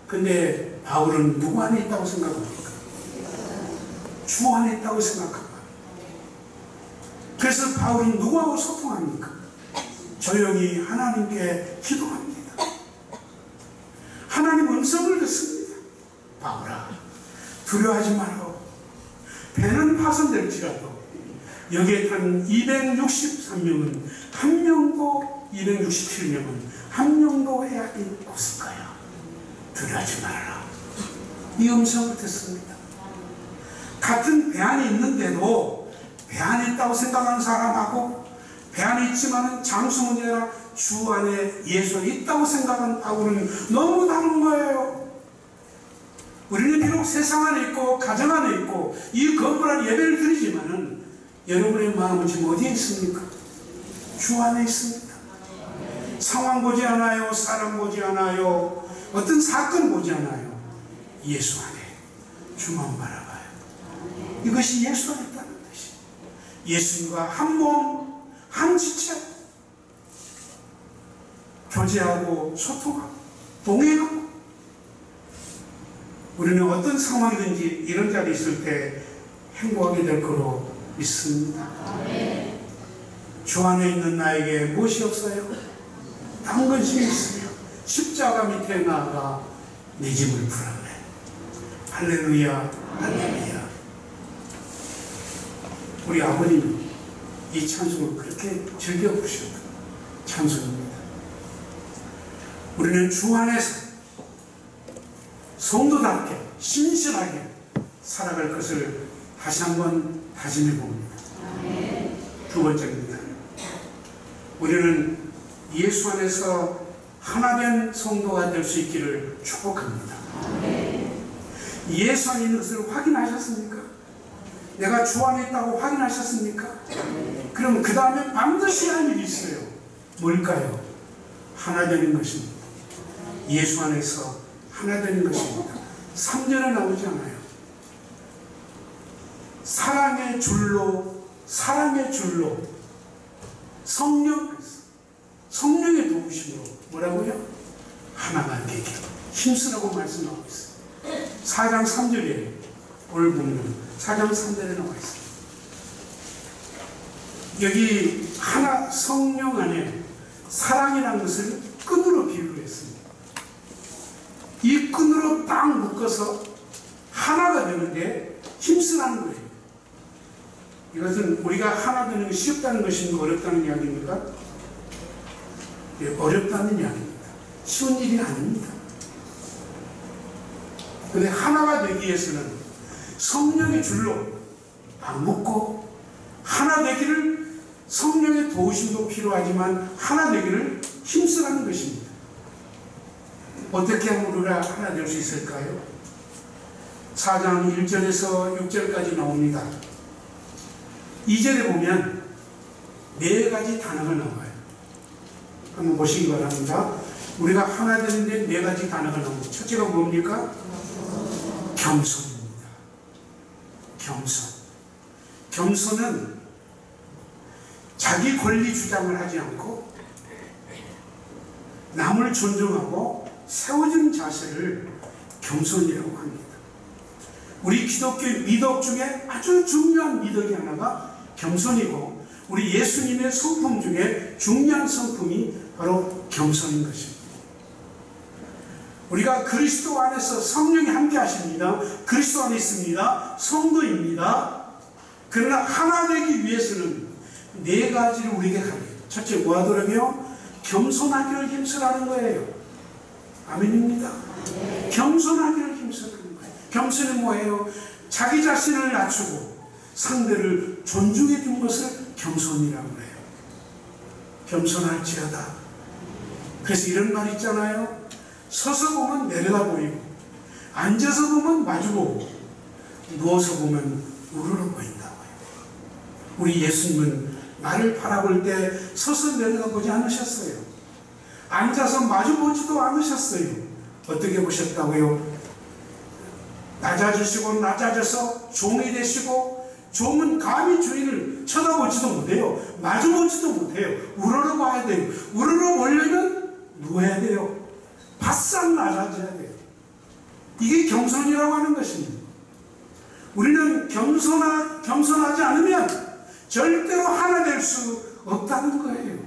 근데 바울은 누구 안에 있다고 생각합니까? 주 안에 있다고 생각합니다. 그래서 바울은 누구하고 소통합니까? 조용히 하나님께 기도합니다. 하나님 음성을 듣습니다. 바울아, 두려워하지 말고 배는 파손될지라도 여기에 탄 263명은 한 명도 267명은 한 명도 해악이 없을 거야. 두려워하지 말아라. 이 음성을 듣습니다. 같은 배 안에 있는데도 배 안에 있다고 생각하는 사람하고 배 안에 있지만은 장수문이 아니라 주 안에 예수 안에 있다고 생각하는 바울은 너무 다른 거예요. 우리는 비록 세상 안에 있고 가정 안에 있고 이 건물 안에 예배를 드리지만은 여러분의 마음은 지금 어디에 있습니까? 주 안에 있습니다. 상황 보지 않아요. 사람 보지 않아요. 어떤 사건 보지 않아요. 예수 안에 주만 바라봐요. 이것이 예수 안에 있다는 것이 예수님과 한 몸, 한 지체 교제하고 소통하고 동행하고 우리는 어떤 상황이든지 이런 자리에 있을 때 행복하게 될 거로 믿습니다. 주 안에 있는 나에게 무엇이 없어요? 한 것이 있어요. 십자가 밑에 나아가 내 짐을 풀었네. 할렐루야, 할렐루야. 우리 아버님 이 찬송을 그렇게 즐겨 부르셨다. 찬송입니다. 우리는 주 안에서 성도답게 신실하게 살아갈 것을 다시 한번 다짐해 봅니다. 두 번째입니다. 우리는 예수 안에서 하나된 성도가 될 수 있기를 축복합니다. 예수 안에 있는 것을 확인하셨습니까? 내가 주 안에 있다고 확인하셨습니까? 그럼 그 다음에 반드시 할 일이 있어요. 뭘까요? 하나 되는 것입니다. 예수 안에서 하나 되는 것입니다. 3절에 나오지 않아요. 사랑의 줄로 성령의 도우심으로 뭐라고요? 하나가 되게 힘쓰라고 말씀하고 있어요. 4장 3절에 오늘 보면 4장 3절에 나와 있어요. 여기 하나 성령 안에 사랑이라는 것을 끈으로 비유를 했습니다. 이 끈으로 딱 묶어서 하나가 되는데 힘쓰라는 거예요. 이것은 우리가 하나 되는 게 쉽다는 것입니까? 어렵다는 이야기입니까? 예, 어렵다는 이야기입니다. 쉬운 일이 아닙니다. 그런데 하나가 되기 위해서는 성령의 줄로 안 묶고 하나 되기를 성령의 도우심도 필요하지만 하나 되기를 힘쓰라는 것입니다. 어떻게 하면 우리가 하나 될 수 있을까요? 4장 1절에서 6절까지 나옵니다. 2절에 보면 4가지 단어가 나와요. 한번 보시기 바랍니다. 우리가 하나 되는데 4가지 단어가 나옵니다. 첫째가 뭡니까? 겸손입니다. 겸손. 겸손은 자기 권리 주장을 하지 않고 남을 존중하고 세워진 자세를 겸손이라고 합니다. 우리 기독교 미덕 중에 아주 중요한 미덕이 하나가 겸손이고, 우리 예수님의 성품 중에 중요한 성품이 바로 겸손인 것입니다. 우리가 그리스도 안에서 성령이 함께 하십니다. 그리스도 안에 있습니다. 성도입니다. 그러나 하나 되기 위해서는 4가지를 우리에게 가르쳐요. 첫째, 뭐 하더라고요? 겸손하기를 힘쓰라는 거예요. 아멘입니다. 겸손하기를 힘쓰라는 거예요. 겸손은 뭐예요? 자기 자신을 낮추고 상대를 존중해 준 것을 겸손이라고 해요. 겸손할지어다. 그래서 이런 말 있잖아요. 서서 보면 내려다 보이고, 앉아서 보면 마주보고, 누워서 보면 우러러 보인다고요. 우리 예수님은 나를 바라볼 때 서서 내려다보지 않으셨어요. 앉아서 마주보지도 않으셨어요. 어떻게 보셨다고요? 낮아져서 종이 되시고, 종은 감히 주인을 쳐다보지도 못해요. 마주보지도 못해요. 우러러 봐야 돼요. 우러러 보려면 누워야 돼요. 바싹 낮아져야 돼요. 이게 겸손이라고 하는 것입니다. 우리는 겸손하지 않으면 절대로 하나 될 수 없다는 거예요.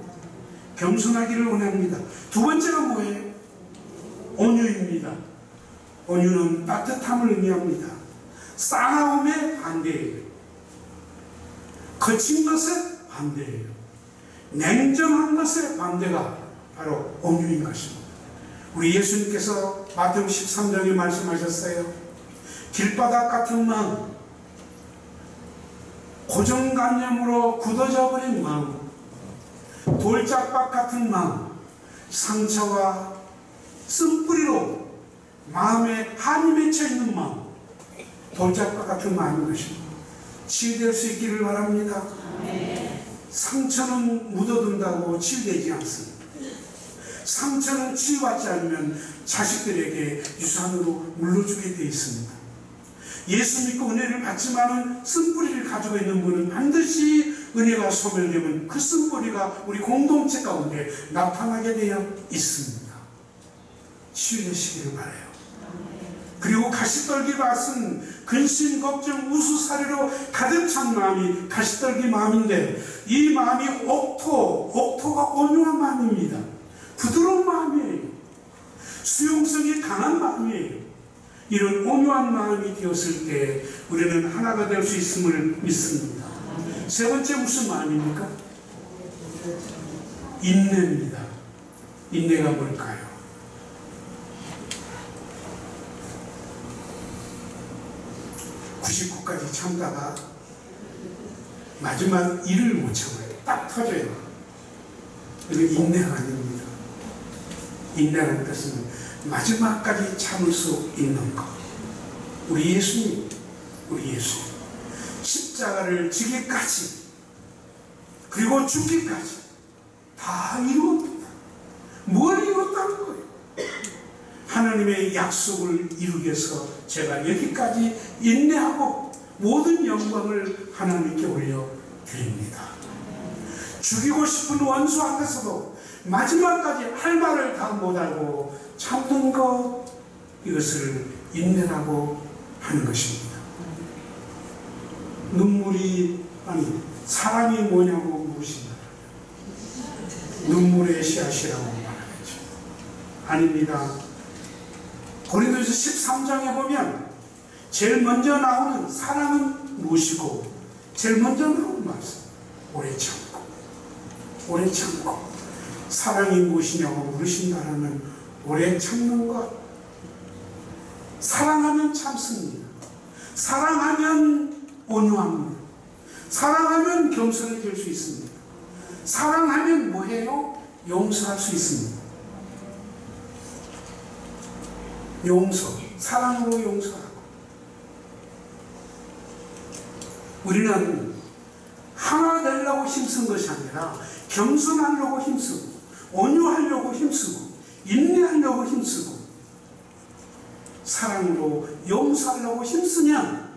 겸손하기를 원합니다. 두 번째가 뭐예요? 온유입니다. 온유는 따뜻함을 의미합니다. 싸나움의 반대예요. 거친 것의 반대예요. 냉정한 것의 반대가 바로 온유인 것입니다. 우리 예수님께서 마태복음 13장에 말씀하셨어요. 길바닥 같은 마음, 고정관념으로 굳어져 버린 마음, 돌짝박 같은 마음, 상처와 쓴뿌리로 마음에 한이 맺혀 있는 마음, 돌짝박 같은 마음인 것입니다. 치유될 수 있기를 바랍니다. 상처는 묻어둔다고 치유되지 않습니다. 상처는 치유받지 않으면 자식들에게 유산으로 물려주게 되어 있습니다. 예수 믿고 은혜를 받지만은 쓴뿌리를 가지고 있는 분은 반드시 은혜가 소멸되면 그 쓴뿌리가 우리 공동체 가운데 나타나게 되어 있습니다. 치유되시기를 바라요. 그리고 가시떨기 밭은 근심, 걱정, 우수사리로 가득 찬 마음이 가시떨기 마음인데, 이 마음이 옥토가 온유한 마음입니다. 부드러운 마음이에요. 수용성이 강한 마음이에요. 이런 온유한 마음이 되었을 때 우리는 하나가 될 수 있음을 믿습니다. 세 번째 무슨 마음입니까? 인내입니다. 인내가 뭘까요? (99까지) 참다가 마지막 일을 못 참아요. 딱 터져요. 이건 인내가 아닙니다. 인내라는 것은 마지막까지 참을 수 있는 것. 우리 예수님 십자가를 지기까지, 그리고 죽기까지 다 이루었다. 뭘 이뤘다는 거예요? 하나님의 약속을 이루기 위해서 제가 여기까지 인내하고 모든 영광을 하나님께 올려드립니다. 죽이고 싶은 원수 앞에서도 마지막까지 할 말을 다 못하고 참는 것, 이것을 인내라고 하는 것입니다. 사랑이 뭐냐고 물으신다. 눈물의 씨앗이라고 말하겠죠. 아닙니다. 고린도서 13장에 보면 제일 먼저 나오는 사랑은 무엇이고, 제일 먼저 나오는 말씀, 오래 참고. 사랑이 무엇이냐고 물으신다라는 오래 참는 것. 사랑하면 참습니다. 사랑하면 온유합니다. 사랑하면 겸손해질 수 있습니다. 사랑하면 뭐해요? 용서할 수 있습니다. 사랑으로 용서하고. 우리는 하나 되려고 힘쓴 것이 아니라 겸손하려고 힘쓰고, 온유하려고 힘쓰고, 인내하려고 힘쓰고, 사랑으로 용서하려고 힘쓰면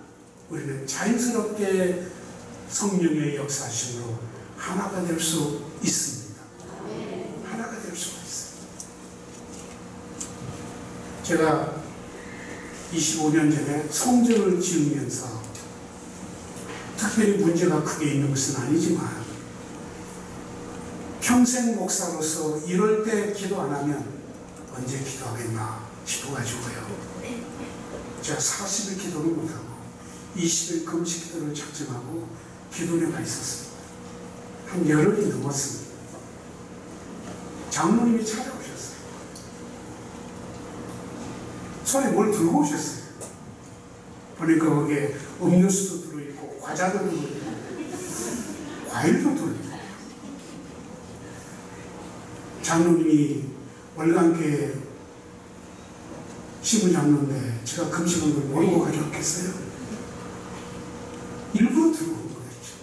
우리는 자연스럽게 성령의 역사심으로 하나가 될 수 있습니다. 하나가 될 수가 있어요. 제가 25년 전에 성전을 지으면서 특별히 문제가 크게 있는 것은 아니지만 평생 목사로서 이럴 때 기도 안 하면 언제 기도하겠나 싶어가지고요. 제가 40일 기도를 못하고 20일 금식 기도를 작정하고 기도회가 있었습니다. 한 열흘이 넘었습니다. 장로님이 찾아오셨어요. 손에 뭘 들고 오셨어요. 보니까 거기에 음료수도 들어있고 과자도 들어있고 과일도 들어있고. 장로님이 월간교회 시부장로인데 제가 금식한 걸 모르고 가져왔겠어요? 일부러 들고 온 거였죠.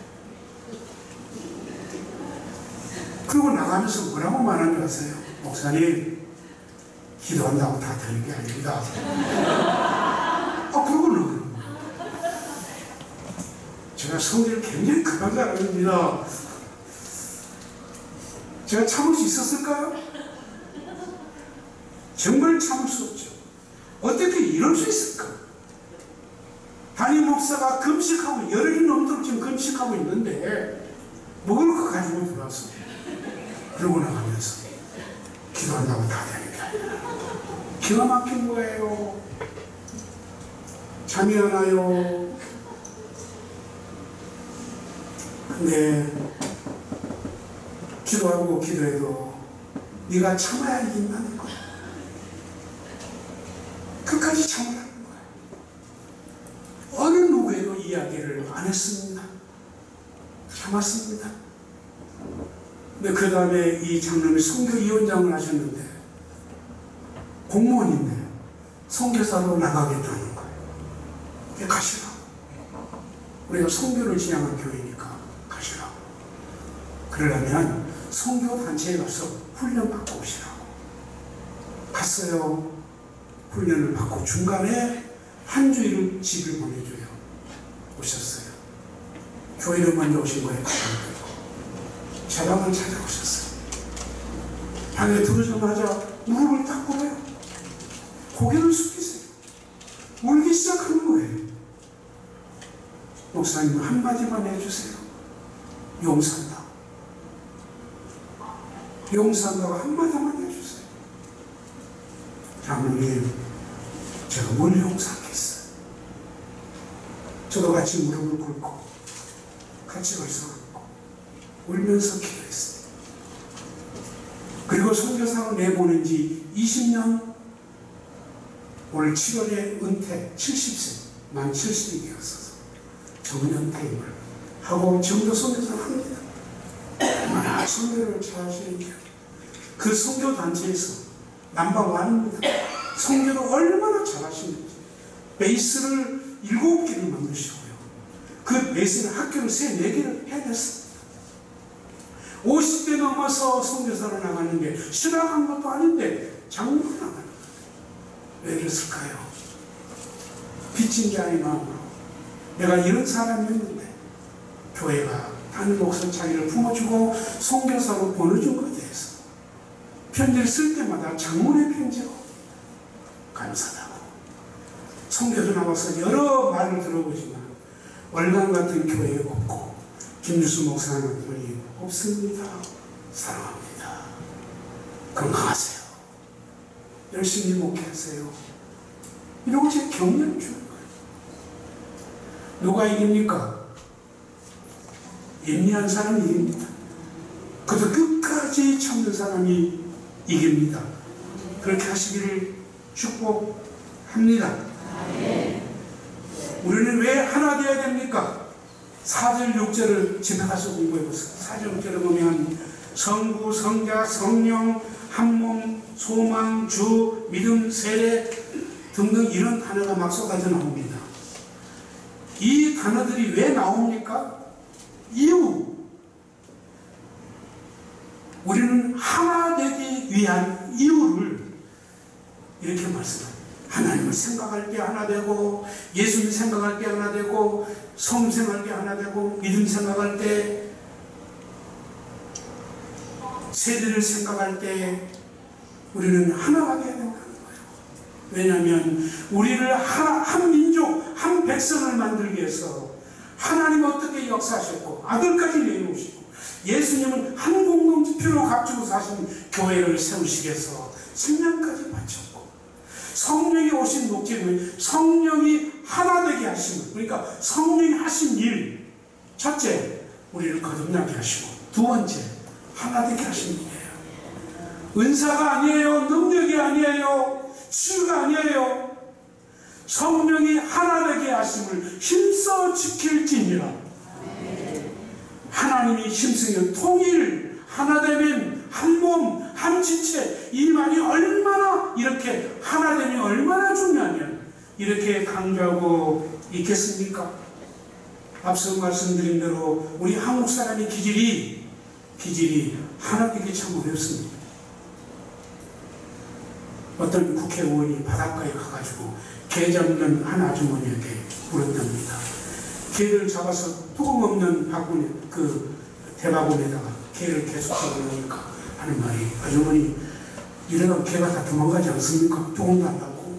그리고 나가면서 뭐라고 말하는 줄 아세요? 목사님, 기도한다고 다 되는 게 아닙니다. 그러고 나가는 거예요. 제가 성질을 굉장히 급한 사람입니다. 제가 참을 수 있었을까요? 정말 참을 수 없죠. 어떻게 이럴 수 있을까? 담임 목사가 금식하고 열흘이 넘도록 지금 금식하고 있는데 먹을 거 가지고 들어와서 그러고 나가면서 기도한다고 다 되는 게 아니라 기가 막힌 거예요. 잠이 안 와요. 근데 기도하고 기도해도 네가 참아야 이긴다는 거야. 끝까지 참으라는 거야. 어느 누구에도 이야기를 안 했습니다. 참았습니다. 근데 그 다음에 이 장로님이 선교위원장을 하셨는데 공무원인데 선교사로 나가겠다는 거예요. 가시라고. 우리가 선교를 지향한 교회니까 가시라고. 그러려면 선교단체에 가서 훈련 받고 오시라고. 갔어요. 훈련을 받고 중간에 한 주일을 집을 보내줘요. 오셨어요. 교회를 먼저 오신 거예요. 제 방을 찾아오셨어요. 방에 들어오자마자 무릎을 딱 꿇어요. 고개를 숙이세요. 울기 시작하는 거예요. 목사님 한마디만 해주세요. 용서한다. 용서한다고 한마디만 해주세요. 장로님, 제가 뭘 용서하겠어요? 저도 같이 무릎을 꿇고 같이 얼서안고 울면서 기도했어요. 그리고 선교사로 내보낸 지 20년, 올 7월에 은퇴 70세, 만 70이 되었어서 정년 퇴임을 하고 지금도 선교사를 합니다. 얼마나 선교를 잘하시는 게 그 선교단체에서 넘버원입니다. 선교를 얼마나 잘하시는지 베이스를 7개를 만드시고요. 그 베이스는 학교를 3, 4개를 해냈습니다. 50대 넘어서 선교사로 나가는 게 신학한 것도 아닌데 장로로 나가는 거예요. 왜 그랬을까요? 빚진 게 아닌 마음으로 내가 이런 사람이었는데 교회가 담임 목사 자기를 품어주고 선교사로 보내준 것에 대해서 편지를 쓸 때마다 장문의 편지로 감사하고 선교도 나와서 여러 말을 들어보지만 월간 같은 교회에 없고 김주수 목사는 분이 없습니다. 사랑합니다. 건강하세요. 열심히 목회하세요. 이러고 제 격려를 주는 거예요. 누가 이깁니까? 인내한 사람이 이깁니다. 그래도 끝까지 참는 사람이 이깁니다. 그렇게 하시기를 축복합니다. 우리는 왜 하나 되어야 됩니까? 4절 6절을 집에 가서 공부해보세요. 4절 6절을 보면 성부, 성자, 성령, 한몸, 소망, 주, 믿음, 세례 등등 이런 단어가 막 쏟아져 나옵니다. 이 단어들이 왜 나옵니까? 이유, 우리는 하나 되기 위한 이유를 이렇게 말씀합니다. 하나님을 생각할 때 하나 되고, 예수님 생각할 때 하나 되고, 성령 생각할 때 하나 되고, 믿음 생각할 때, 세대를 생각할 때 우리는 하나가 되어야 된다는 거예요. 왜냐하면 우리를 한 민족, 한 백성을 만들기 위해서 하나님이 어떻게 역사하셨고 아들까지 내놓으시고 예수님은 한 공동체로 값주고 사신 교회를 세우시기 위해서 생명까지 바쳤고 성령이 오신 목적은 성령이 하나 되게 하시는, 그러니까 성령이 하신 일, 첫째 우리를 거듭나게 하시고 두 번째 하나 되게 하신 일이에요. 은사가 아니에요. 능력이 아니에요. 치유가 아니에요. 성령이 하나 되게 하심을 힘써 지킬지니라. 하나님이 힘쓰는 통일, 하나 되면 한 몸, 한 지체, 이 말이 얼마나 이렇게 하나됨이 얼마나 중요하면 이렇게 강조하고 있겠습니까? 앞서 말씀드린 대로 우리 한국 사람의 기질이 하나 되기 참 어렵습니다. 어떤 국회의원이 바닷가에 가가지고 개 잡는 한 아주머니에게 물었답니다. 개를 잡아서 뚜껑 없는 바구니, 그 대바구니에다가 개를 계속 잡으려니까 하는 말이, 아주머니 이러다 개가 다 도망가지 않습니까? 뚜껑도 안 닫고.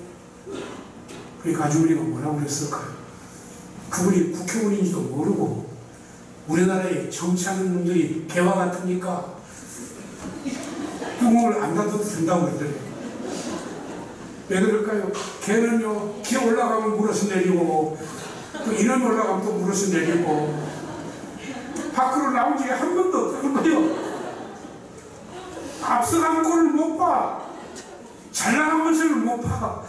그러니까 아주머니가 뭐라고 그랬을까요? 그분이 국회의원인지도 모르고 우리나라에 정치하는 분들이 개와 같으니까 뚜껑을 안 닫아도 된다고 그러더래요. 왜 그럴까요? 개는요, 기어 올라가면 물어서 내리고, 또 인원 올라가면 또 물어서 내리고, 밖으로 나온 적이 한 번도 없다는 거예요. 앞서간 꼴을 못 봐. 잘 나간 모습을 못 봐.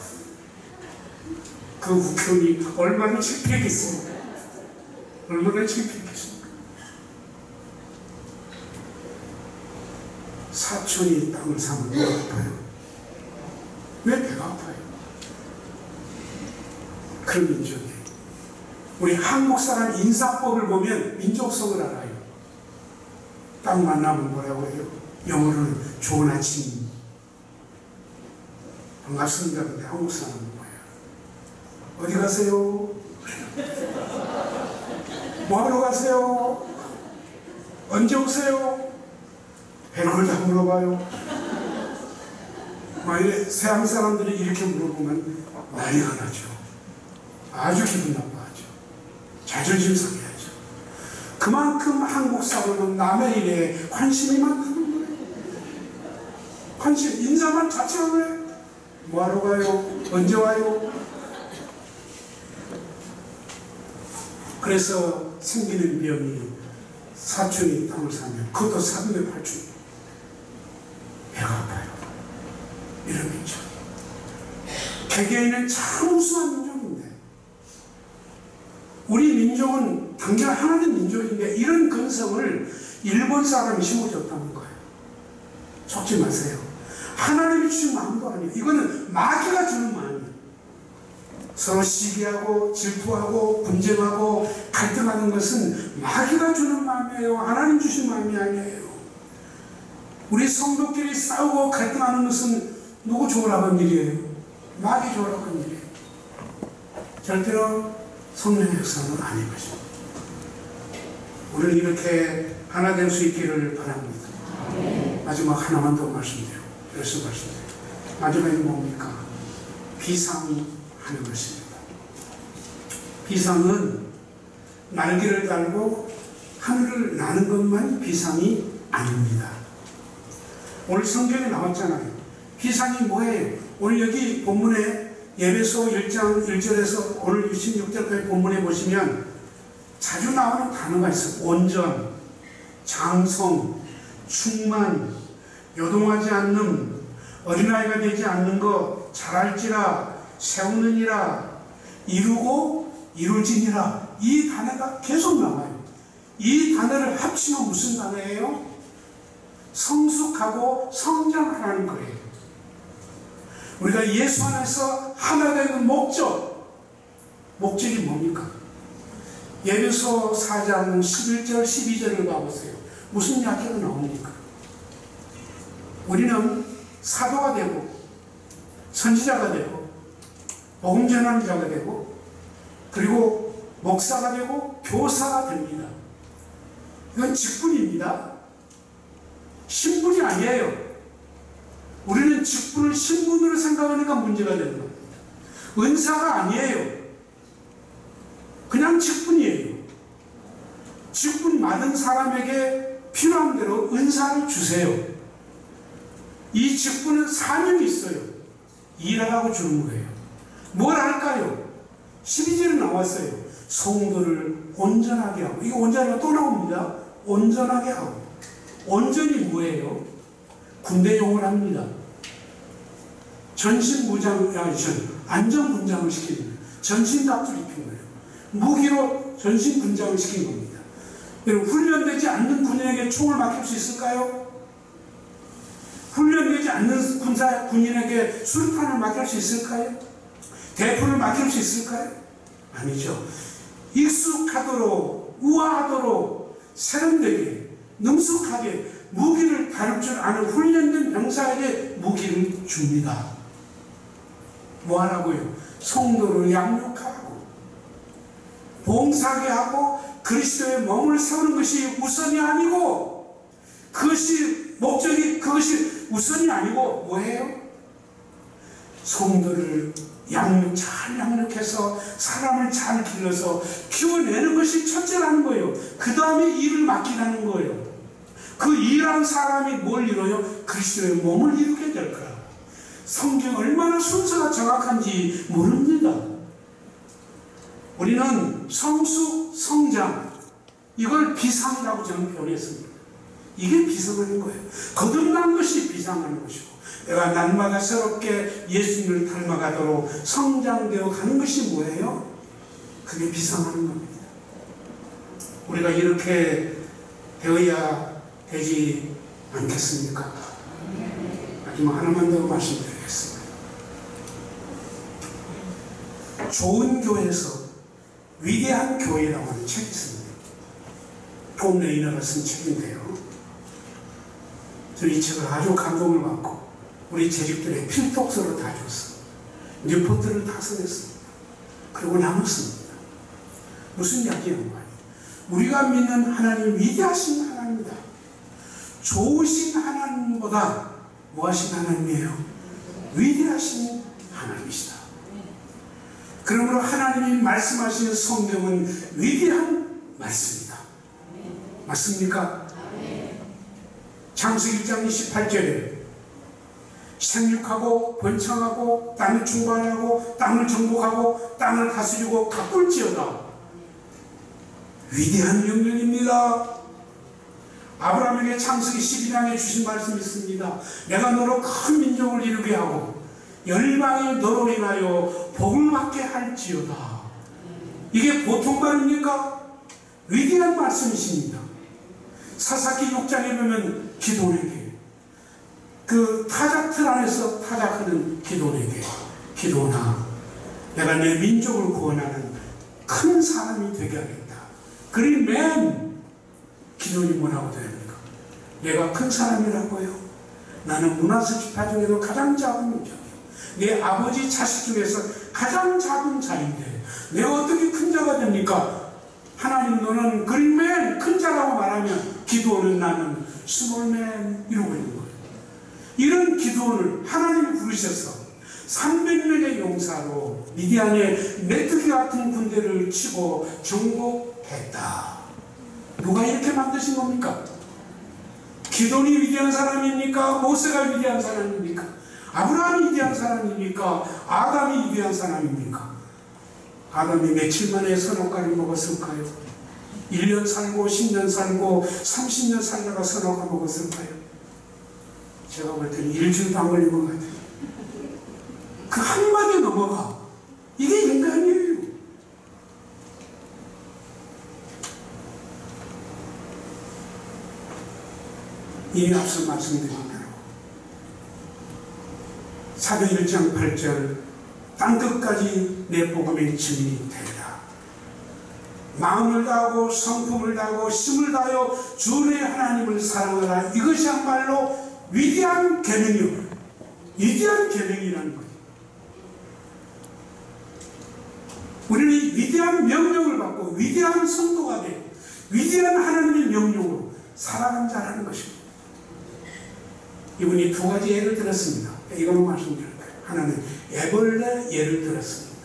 그 국회의원이 얼마나 창피했겠습니까? 얼마나 창피했겠습니까? 사촌이 땅을 사면 왜 아파요? 왜 배가 아파요? 그런 민족이에요. 우리 한국 사람 인사법을 보면 민족성을 알아요. 딱 만나면 뭐라고 해요? 영어로는 좋은 아침. 반갑습니다. 근데 한국 사람은 뭐예요? 어디 가세요? 뭐하러 가세요? 언제 오세요? 별걸 다 물어봐요. 만약에 서양 사람들이 이렇게 물어보면 난리가 나죠. 아주 기분 나빠하죠. 자존심 상해하죠. 그만큼 한국 사람은 남의 일에 관심이 많다는 거예요. 관심, 인사만 자체가 왜? 뭐하러 가요? 언제 와요? 그래서 생기는 병이 사촌이 땅을 사면 그것도 3배 8촌 배가 아파요. 이런 민족. 개개인은 참 우수한 민족인데 우리 민족은 당장 하나된 민족인데 이런 근성을 일본 사람이 심어줬다는 거예요. 속지 마세요. 하나님이 주신 마음도 아니에요. 이거는 마귀가 주는 마음이에요. 서로 시기하고 질투하고 분쟁하고 갈등하는 것은 마귀가 주는 마음이에요. 하나님 주신 마음이 아니에요. 우리 성도끼리 싸우고 갈등하는 것은 누구 좋으라고 한 일이에요? 마귀 좋으라고 한 일이에요. 절대로 성령의 역사는 아닌 것입니다. 우리는 이렇게 하나 될 수 있기를 바랍니다. 마지막 하나만 더 말씀드려요. 그래서 말씀드려요. 마지막에 뭡니까? 비상이 하는 것입니다. 비상은 날개를 달고 하늘을 나는 것만 비상이 아닙니다. 오늘 성경에 나왔잖아요. 비상이 뭐예요? 오늘 여기 본문에 에베소 1장 1절에서 오늘 16절까지 본문에 보시면 자주 나오는 단어가 있어요. 온전, 장성, 충만, 요동하지 않는, 어린아이가 되지 않는 것, 잘할지라, 세우느니라, 이루고 이루지니라. 이 단어가 계속 나와요. 이 단어를 합치면 무슨 단어예요? 성숙하고 성장하라는 거예요. 우리가 예수 안에서 하나 되는 목적이 뭡니까? 에베소 4장 11절 12절을 봐보세요. 무슨 이야기가 나옵니까? 우리는 사도가 되고 선지자가 되고 복음 전하는 자가 되고 그리고 목사가 되고 교사가 됩니다. 이건 직분입니다. 신분이 아니에요. 우리는 직분을 신분으로 생각하니까 문제가 되는 겁니다. 은사가 아니에요. 그냥 직분이에요. 직분 받은 사람에게 필요한 대로 은사를 주세요. 이 직분은 사명이 있어요. 일하라고 주는 거예요. 뭘 할까요? 12절에 나왔어요. 성도를 온전하게 하고, 이거 온전하게 또 나옵니다. 온전하게 하고. 온전이 뭐예요? 군대 용어를 합니다. 안전분장을 시키는 거예요. 전신갑주를 입힌 거예요. 무기로 전신분장을 시킨 겁니다. 여러분, 훈련되지 않는 군인에게 총을 맡길 수 있을까요? 훈련되지 않는 군인에게 수류탄을 맡길 수 있을까요? 대포를 맡길 수 있을까요? 아니죠. 익숙하도록, 우아하도록, 세련되게, 능숙하게 무기를 다룰 줄 아는 훈련된 병사에게 무기를 줍니다. 뭐 하라고요? 성도를 양육하고 봉사하게 하고 그리스도의 몸을 세우는 것이 우선이 아니고, 그것이 목적이, 그것이 우선이 아니고 뭐예요? 성도를 잘 양육해서 사람을 잘 길러서 키워내는 것이 첫째라는 거예요. 그 다음에 일을 맡기라는 거예요. 그 일한 사람이 뭘 이뤄요? 그리스도의 몸을 이루게 될 거야. 성경 얼마나 순서가 정확한지 모릅니다. 우리는 성수, 성장, 이걸 비상이라고 저는 표현했습니다. 이게 비상하는 거예요. 거듭난 것이 비상하는 것이고, 내가 날마다 새롭게 예수님을 닮아가도록 성장되어 가는 것이 뭐예요? 그게 비상하는 겁니다. 우리가 이렇게 되어야 되지 않겠습니까? 마지막 하나만 더 말씀드리겠습니다. 좋은 교회에서 위대한 교회라고 하는 책이 있습니다. 톰 레이너가 쓴 책인데요. 저는 이 책을 아주 감동을 받고 우리 재직들의 필독서로 다 줬어요. 리포트를 다 써냈습니다. 그리고 남았습니다. 무슨 이야기냐면 우리가 믿는 하나님 위대하신 하나님이다. 좋으신 하나님보다 뭐하신 하나님이에요? 위대하신 하나님이시다. 그러므로 하나님이 말씀하시는 성경은 위대한 말씀이다. 맞습니까? 창세기 1장 28절에 생육하고 번창하고 땅을 충만하고 땅을 정복하고 땅을 다스리고 가꿀지어다. 위대한 명령입니다. 아브라함에게 창세기 12장에 주신 말씀이 있습니다. 내가 너로 큰 민족을 이루게 하고 열방이 너로 인하여 복을 받게 할지어다. 이게 보통 말입니까? 위대한 말씀이십니다. 사사기 6장에 보면 기도원에게, 그 타작틀 안에서 타작하는 기도원에게, 기도나 내가 내 민족을 구원하는 큰 사람이 되게 하겠다. 그리 맨 기도원이 뭐라고 됩니까? 내가 큰 사람이라고요? 나는 문하세 지파 중에도 가장 작은 민족이요. 내 아버지 자식 중에서 가장 작은 자인데 내가 어떻게 큰 자가 됩니까? 하나님, 너는 그린맨 큰 자라고 말하면 기도원은 나는 스몰맨 이러고 있는 거예요. 이런 기도원을 하나님이 부르셔서 300명의 용사로 미디안의 메뚜기 같은 군대를 치고 정복했다. 누가 이렇게 만드신 겁니까? 기도원이 위대한 사람입니까? 모세가 위대한 사람입니까? 아브라함이 위대한 사람입니까? 아담이 위대한 사람입니까? 아담이 며칠 만에 선악과를 먹었을까요? 1년 살고 10년 살고 30년 살다가 선악과 먹었을까요? 제가 볼 때는 일주일도 안 걸린 것 같아요. 그 한마디 넘어가. 이게 인간이에요. 이미 앞서 말씀드린 대로 사도행 1장 8절 땅끝까지 내 복음의 증인이 되리라. 마음을 다하고 성품을 다하고 힘을 다하여 주 내 하나님을 사랑하라. 이것이야말로 위대한 계명이요. 위대한 계명이라는 거예요. 우리는 위대한 명령을 받고 위대한 성도가 되고 위대한 하나님의 명령으로 살아간 자라는 것입니다. 이분이 두 가지 예를 들었습니다. 이것만 말씀드릴 거예요. 하나는 애벌레 예를 들었습니다.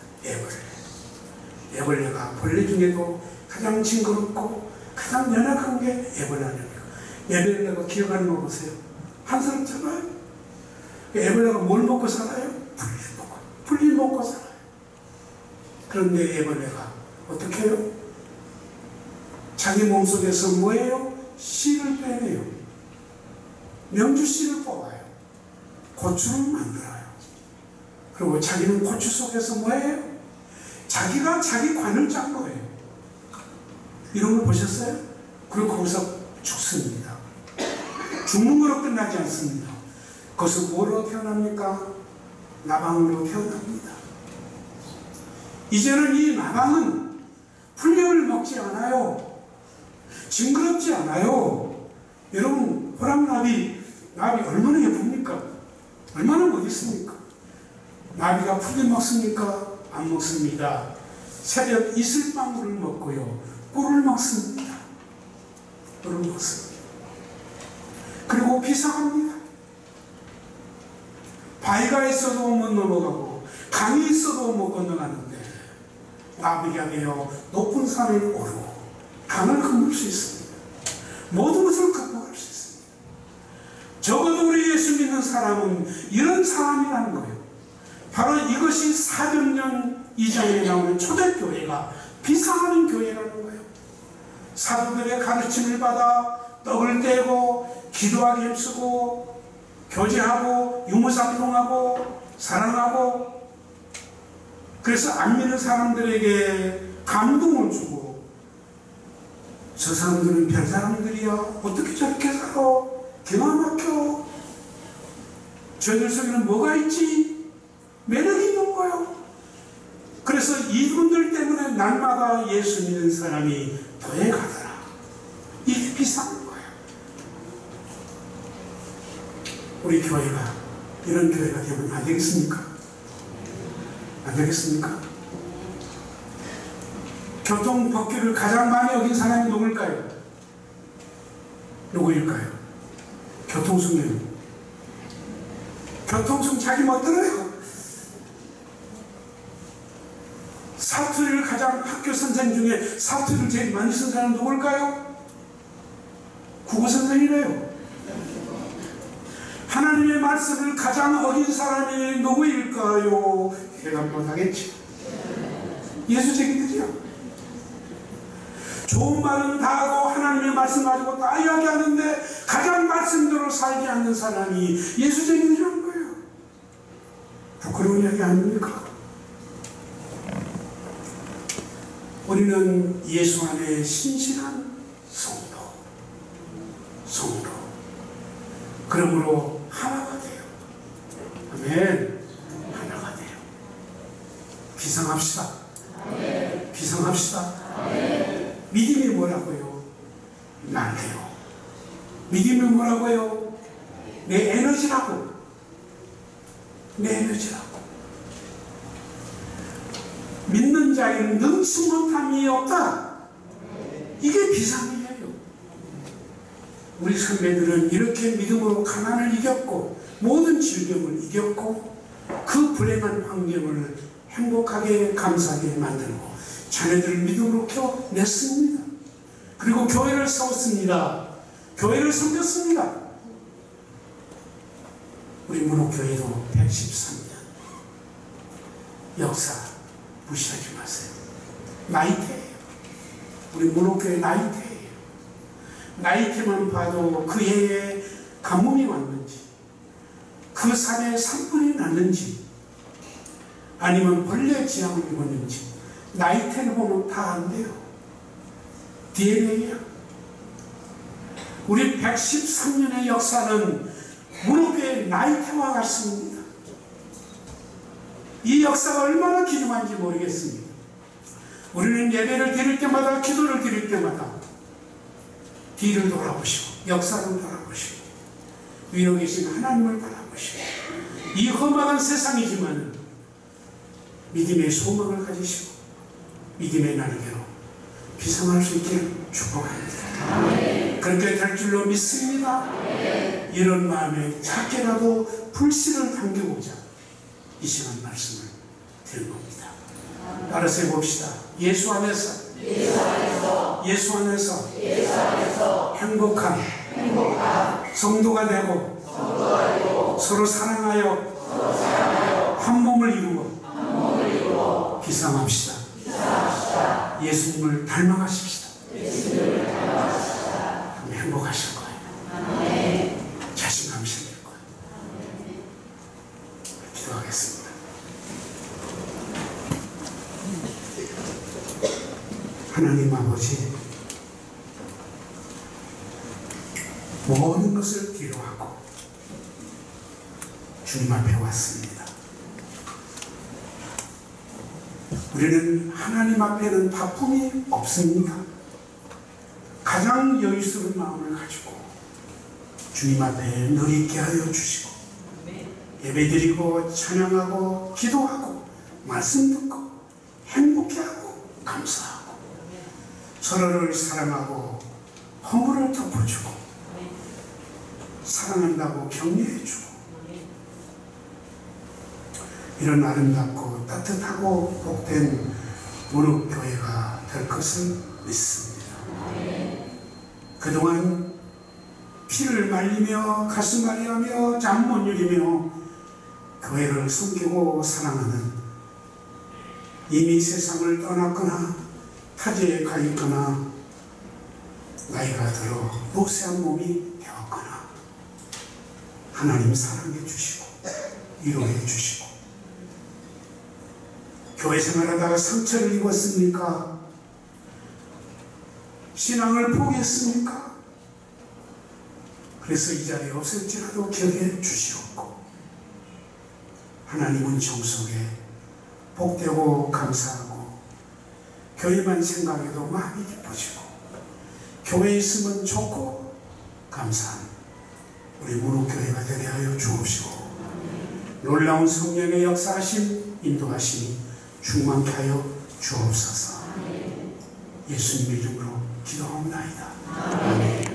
애벌레가 벌레 중에도 가장 징그럽고 가장 연약한 게 애벌레 아닙니까? 애벌레가 기어가는 거 보세요. 한스럽잖아요. 애벌레가 뭘 먹고 살아요? 풀잎 먹고 살아요. 그런데 애벌레가 어떻게 해요? 자기 몸속에서 뭐예요? 씨를 빼내요. 명주씨를 뽑아요. 고추를 만들어요. 그리고 자기는 고추 속에서 뭐예요? 자기가 자기 관을 짠 거예요. 이런 거 보셨어요? 그리고 거기서 죽습니다. 죽는 거로 끝나지 않습니다. 거기서 뭐로 태어납니까? 나방으로 태어납니다. 이제는 이 나방은 풀잎을 먹지 않아요. 징그럽지 않아요. 여러분, 호랑나비, 나비 얼마나 예쁩니까? 얼마나 멋있습니까? 나비가 풀잎 먹습니까? 안 먹습니다. 새벽 이슬방울을 먹고요. 꿀을 먹습니다. 꿀을 먹습니다. 그리고 비상합니다. 바위가 있어도 못 넘어가고 강이 있어도 못 건너가는데 나비가 되어 높은 산을 오르고 강을 건널 수 있습니다. 모든 것을 극복할 수 있습니다. 적어도 우리 예수 믿는 사람은 이런 사람이라는 거예요. 바로 이것이 400년 이전에 나오는 초대교회가 비상하는 교회라는 거예요. 사도들의 가르침을 받아 떡을 떼고 기도하기 힘쓰고 교제하고 유무상통하고 사랑하고 그래서 안 믿는 사람들에게 감동을 주고 저 사람들은 별 사람들이야. 어떻게 저렇게 살아? 기가 막혀. 저들 속에는 뭐가 있지? 매력이 있는 거예요. 그래서 이분들 때문에 날마다 예수 믿는 사람이 도에 가더라. 이게 비싼 거예요. 우리 교회가 이런 교회가 되면 안 되겠습니까? 안 되겠습니까? 교통법규를 가장 많이 어긴 사람이 누굴까요? 누구일까요? 교통승님. 교통승 자기 멋대로요. 사투리를 가장 학교 선생님 중에 사투리를 제일 많이 쓴 사람은 누굴까요? 국어 선생이래요. 하나님의 말씀을 가장 어긴 사람이 누구일까요? 대답 못하겠지. 예수쟁이들이요. 좋은 말은 다 하고 하나님의 말씀 가지고 다 이야기하는데 가장 말씀대로 살지 않는 사람이 예수쟁이들이라는 거예요. 부끄러운 이야기 아닙니까? 우리는 예수 안에 신실한 성도. 그러므로 하나가 돼요. 아멘. 하나가 돼요. 비상합시다. 비상합시다. 믿음이 뭐라고요? 나예요. 믿음이 뭐라고요? 내 에너지라고. 내 에너지라고. 믿는 자에는 능치 못함이 없다. 이게 비상이에요. 우리 선배들은 이렇게 믿음으로 가난을 이겼고 모든 질병을 이겼고 그 불행한 환경을 행복하게 감사하게 만들고 자녀들을 믿음으로 키워냈습니다. 그리고 교회를 세웠습니다. 교회를 섬겼습니다. 우리 문옥교회도 113년 역사 무시하지 마세요. 나이테예요. 우리 문옥교회 나이테예요. 나이테만 봐도 그 해에 가뭄이 왔는지 그 산에 산불이 났는지 아니면 벌레 지향을 입었는지 나이테를 보면 다 안 돼요. DNA야. 우리 113년의 역사는 문옥교회 나이테와 같습니다. 이 역사가 얼마나 귀중한지 모르겠습니다. 우리는 예배를 드릴 때마다 기도를 드릴 때마다 뒤를 돌아보시고 역사를 돌아보시고 위로 계신 하나님을 바라보시고 이 험악한 세상이지만 믿음의 소망을 가지시고 믿음의 날개로 비상할 수 있기를 축복합니다. 그렇게 될 줄로 믿습니다. 이런 마음에 작게라도 불씨를 당겨보자 이 시간 말씀을 드린 겁니다. 따라서 해봅시다. 예수 안에서 행복한 성도가 되고 서로 사랑하여 한 몸을 이루어 비상합시다. 예수님을 닮아가십시다. 행복하실 거예요. 자신감이 생길 거예요. 기도하겠습니다. 하나님 아버지, 모든 것을 뒤로하고 주님 앞에 왔습니다. 우리는 하나님 앞에는 바쁨이 없습니다. 가장 여유스러운 마음을 가지고 주님 앞에 늘 있게 하여 주시고 예배드리고 찬양하고 기도하고 말씀 듣고 행복해하고 감사하고 서로를 사랑하고 허물을 덮어주고 사랑한다고 격려해주고 이런 아름답고 따뜻하고 복된 문옥교회가 될 것을 믿습니다. 그동안 피를 말리며 가슴 앓이하며 잠 못 이루며 교회를 숨기고 사랑하는 이미 세상을 떠났거나 타지에 가 있거나 나이가 들어 노쇠한 몸이 되었거나 하나님 사랑해 주시고 위로해 주시고 교회 생활하다가 상처를 입었습니까? 신앙을 포기했습니까? 그래서 이 자리에 없을지라도 기억해 주시옵고 하나님은 정속에 복되고 감사하고 교회만 생각해도 마음이 기뻐지고 교회에 있으면 좋고 감사한 우리 문옥교회가 되게 하여 주옵시고 놀라운 성령의 역사하심 인도하심이 충만케 하여 주옵소서. 예수님의 이름으로 기도하옵나이다. 아멘.